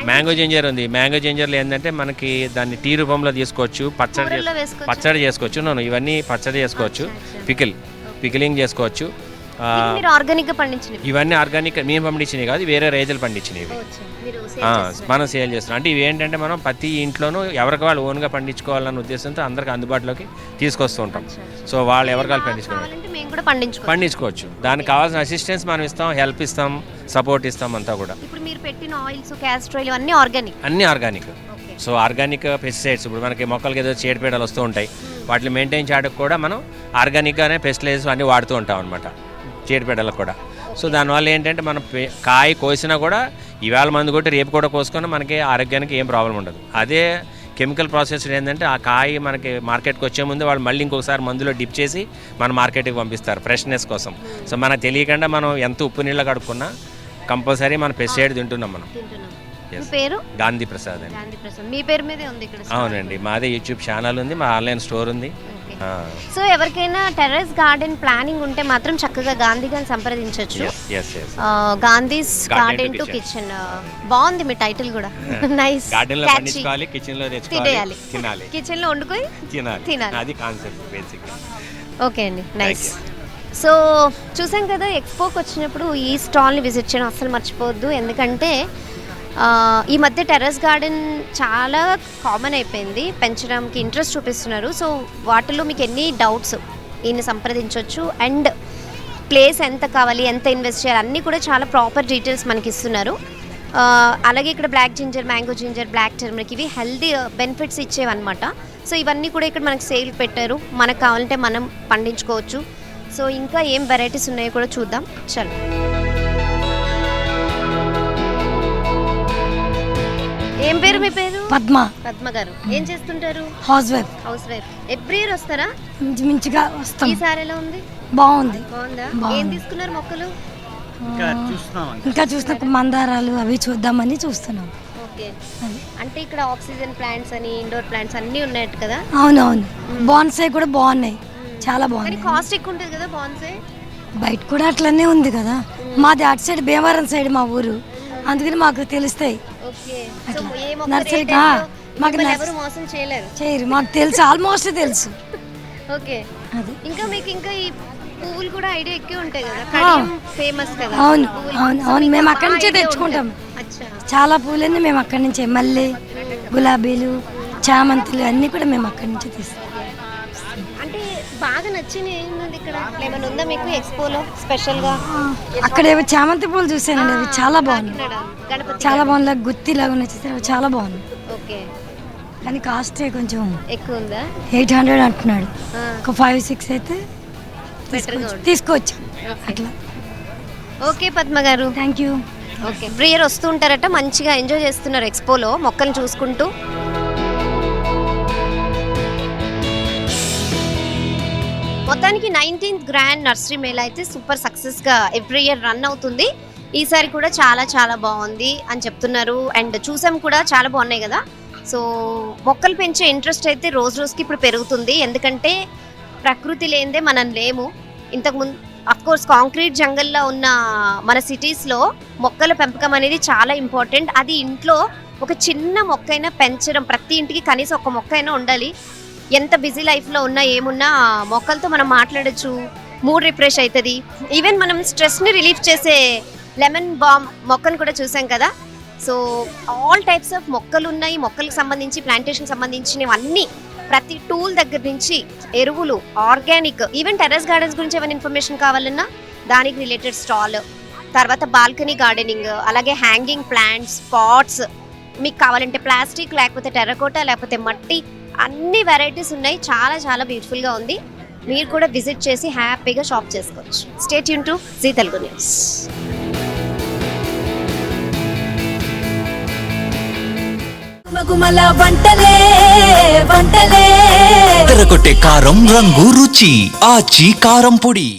మ్యాంగో జింజర్ ఉంది. మ్యాంగో జింజర్లో ఏంటంటే మనకి దాన్ని టీ రూపంలో తీసుకోవచ్చు, కూరల్లో వేసుకోవచ్చా? పచ్చడి చేసుకోవచ్చు. నన్ను ఇవన్నీ పచ్చడి చేసుకోవచ్చు, పికిలింగ్ చేసుకోవచ్చు. ఇది మీరు ఆర్గానిక్ గా పండించినవి? ఇవన్నీ ఆర్గానిక్ మేము పండించినవి కాదు, వేరే రైతులు పండించినవి. మనం సేల్ చేస్తున్నాం. అంటే ఇవి ఏంటంటే మనం ప్రతి ఇంట్లోనూ ఎవరికి వాళ్ళు ఓన్గా పండించుకోవాలన్న ఉద్దేశంతో అందరికి అందుబాటులోకి తీసుకొస్తూ ఉంటాం. సో వాళ్ళు ఎవరికి వాళ్ళు పండించుకోవచ్చు. దానికి కావాల్సిన అసిస్టెన్స్ మనం ఇస్తాం, హెల్ప్ ఇస్తాం, సపోర్ట్ ఇస్తాం అంతా కూడా. ఇప్పుడు మీరు పెట్టిన ఆయిల్స్, క్యాస్టర్ ఆయిల్ అన్నీ ఆర్గానిక్. సో ఆర్గానిక్ పెస్టిసైడ్స్, ఇప్పుడు మనకి మొక్కలకి ఏదో చీడపీడలు వస్తూ ఉంటాయి, వాటిని మెయింటైన్ చేయడానికి కూడా మనం ఆర్గానిక్గానే పెస్టిసైడ్స్ అన్నీ వాడుతూ ఉంటాం అనమాట, చీడపీడలకు కూడా. సో దానివల్ల ఏంటంటే మనం కాయ కోసినా కూడా ఇవాళ మందు కొట్టి రేపు కూడా కోసుకొని మనకి ఆరోగ్యానికి ఏం ప్రాబ్లం ఉండదు. అదే కెమికల్ ప్రాసెస్ ఏంటంటే ఆ కాయ మనకి మార్కెట్కి వచ్చే ముందు వాళ్ళు మళ్ళీ ఇంకొకసారి మందులో డిప్ చేసి మన మార్కెట్కి పంపిస్తారు ఫ్రెష్నెస్ కోసం. సో మనకు తెలియకుండా మనం ఎంత ఉప్పు నీళ్ళు కడుక్కున్నా కంపల్సరీ మన పెస్టిసైడ్ తింటున్నాం మనం. పేరు గాంధీ ప్రసాద్ అండి. మీ పేరు మీదే ఉంది ఇక్కడ? అవునండి, మాదే యూట్యూబ్ ఛానల్ ఉంది, మా ఆన్లైన్ స్టోర్ ఉంది. సో ఎవరికైనా టెర్రస్ గార్డెన్ ప్లానింగ్ ఉంటే మాత్రం చక్కగా గాంధీ గారిని సంప్రదించవచ్చు. Gandhi's garden to kitchen. బాగుంది మీ టైటిల్ కూడా. నైస్. గార్డెన్ లో పండించుకోవాలి, కిచెన్ లో తెచ్చుకోవాలి, తినాలి, కిచెన్ లో వండుకొని తినాలి. అది కాన్సెప్ట్ బేసిక్. ఓకే అండి, నైస్. సో చూసాం కదా, ఎక్స్పోకి వచ్చినప్పుడు ఈ స్టాల్ని విజిట్ చేయడం అస్సలు మర్చిపోవద్దు. ఎందుకంటే ఈ మధ్య టెర్రస్ గార్డెన్ చాలా కామన్ అయిపోయింది, పెంచడానికి ఇంట్రెస్ట్ చూపిస్తున్నారు. సో వాటిలో మీకు ఎన్ని డౌట్స్ ఈయన సంప్రదించవచ్చు. అండ్ ప్లేస్ ఎంత కావాలి, ఎంత ఇన్వెస్ట్ చేయాలి, అన్నీ కూడా చాలా ప్రాపర్ డీటెయిల్స్ మనకి ఇస్తున్నారు. అలాగే ఇక్కడ black ginger, mango ginger, black turmeric ఇవి హెల్దీ బెనిఫిట్స్ ఇచ్చేవన్నమాట. సో ఇవన్నీ కూడా ఇక్కడ మనకి సేల్ పెట్టారు, మనకు కావాలంటే మనం పండించుకోవచ్చు. సో ఇంకా ఏం వెరైటీస్ ఉన్నాయో కూడా చూద్దాం. చలో. ఏం పేరు మీ పేరు? పద్మ. పద్మ గారు ఏం చేస్తుంటారు? House wife. ఎవ్రీ ఇయర్ వస్తారా? మంచిగా వస్తాం. ఈసారి ఎలా ఉంది? బాగుందా? ఏం తీసుకున్నారు మొక్కలు? ఇంకా చూసిన మందారాలు అవి చూద్దామని చూస్తున్నాం. ఓకే, అంటే ఇక్కడ ఆక్సిజన్ ప్లాంట్స్ అని, ఇండోర్ ప్లాంట్స్ అన్నీ ఉన్నాయట కదా? అవునవును. బాన్సై కూడా బాగున్నాయి, చాలా బాగున్నాయి. కాస్ట్ ఎక్కువ ఉంటుంది కదా బాన్సై? బయట కూడా అట్లనే ఉంది కదా. మాది అటు సైడ్ భీమవరం సైడ్ మా ఊరు, అందుకని మాకు తెలుస్తాయి. నర్సరీగా మాకు చేయరు, మాకు తెలుసు, ఆల్మోస్ట్ తెలుసు. ఓకే, ఇంకా మీకు ఇంకా ఈ పువ్వులు కూడా ఐడియా ఎక్కువ ఉంటాయి కదా, ఫేమస్ కదా? అవును అవును అవును, మేము అక్కడి నుంచే తెచ్చుకుంటాం. చాలా పూలన్నీ మేము అక్కడి నుంచే, మల్లె, గులాబీలు, చామంతులు అన్నీ కూడా మేము అక్కడి నుంచే తీస్తాం. అంటే బాగా నచ్చింది ఏంటంటే ఇక్కడ ఏమైనా ఉందా మీకు ఎక్స్పోలో స్పెషల్గా? అక్కడ ఏవో చామంతి పూలు చూసానండి, అవి చాలా బాగున్నాయి, చాలా బాగుంది. గుత్తిలాగా నచ్చింది, చాలా బాగుంది. ఓకే, కానీ కాస్ట్ కొంచెం ఎక్కువ ఉందా? 800 అంటున్నాడు. ఒక 5-6 అయితే తీసుకోవచ్చు అట్లా. ఓకే పద్మ గారు, థ్యాంక్ యూ. ఓకే, ప్రియర్ వస్తూ ఉంటారట, మంచిగా ఎంజాయ్ చేస్తున్నారు ఎక్స్పోలో మొక్కలు చూసుకుంటూ. మొత్తానికి 19th గ్రాండ్ నర్సరీ మేళా అయితే సూపర్ సక్సెస్గా ఎవ్రీ ఇయర్ రన్ అవుతుంది. ఈసారి కూడా చాలా చాలా బాగుంది అని చెప్తున్నారు. అండ్ చూసాం కూడా, చాలా బాగున్నాయి కదా. సో మొక్కలు పెంచే ఇంట్రెస్ట్ అయితే రోజు రోజుకి ఇప్పుడు పెరుగుతుంది. ఎందుకంటే ప్రకృతి లేనిదే మనం లేము. ఇంతకుముందు అఫ్కోర్స్ కాంక్రీట్ జంగల్లో ఉన్న మన సిటీస్లో మొక్కల పెంపకం అనేది చాలా ఇంపార్టెంట్. అది ఇంట్లో ఒక చిన్న మొక్కైనా పెంచడం, ప్రతి ఇంటికి కనీసం ఒక మొక్క అయినా ఉండాలి. ఎంత బిజీ లైఫ్లో ఉన్నా ఏమున్నా మొక్కలతో మనం మాట్లాడచ్చు, మూడ్ రిఫ్రెష్ అవుతుంది. ఈవెన్ మనం స్ట్రెస్ని రిలీఫ్ చేసే లెమన్ బామ్ మొక్కను కూడా చూసాం కదా. సో ఆల్ టైప్స్ ఆఫ్ మొక్కలు ఉన్నాయి. మొక్కలకు సంబంధించి, ప్లాంటేషన్ సంబంధించినవి అన్నీ, ప్రతి టూల్ దగ్గర నుంచి ఎరువులు, ఆర్గానిక్, ఈవెన్ టెర్రస్ గార్డెన్స్ గురించి ఏమైనా ఇన్ఫర్మేషన్ కావాలన్నా దానికి రిలేటెడ్ స్టాల్, తర్వాత బాల్కనీ గార్డెనింగ్, అలాగే హ్యాంగింగ్ ప్లాంట్స్, పాట్స్, మీకు కావాలంటే ప్లాస్టిక్, లేకపోతే టెర్రకోటా, లేకపోతే మట్టి, అన్ని వెరైటీస్ ఉన్నాయి. చాలా చాలా బ్యూటిఫుల్గా ఉంది. మీరు కూడా విజిట్ చేసి హ్యాపీగా షాప్ చేసుకోవచ్చు. Stay tune to Zee Telugu news. తెరకొట్టే కారం రంగు రుచి ఆచి కారం పొడి.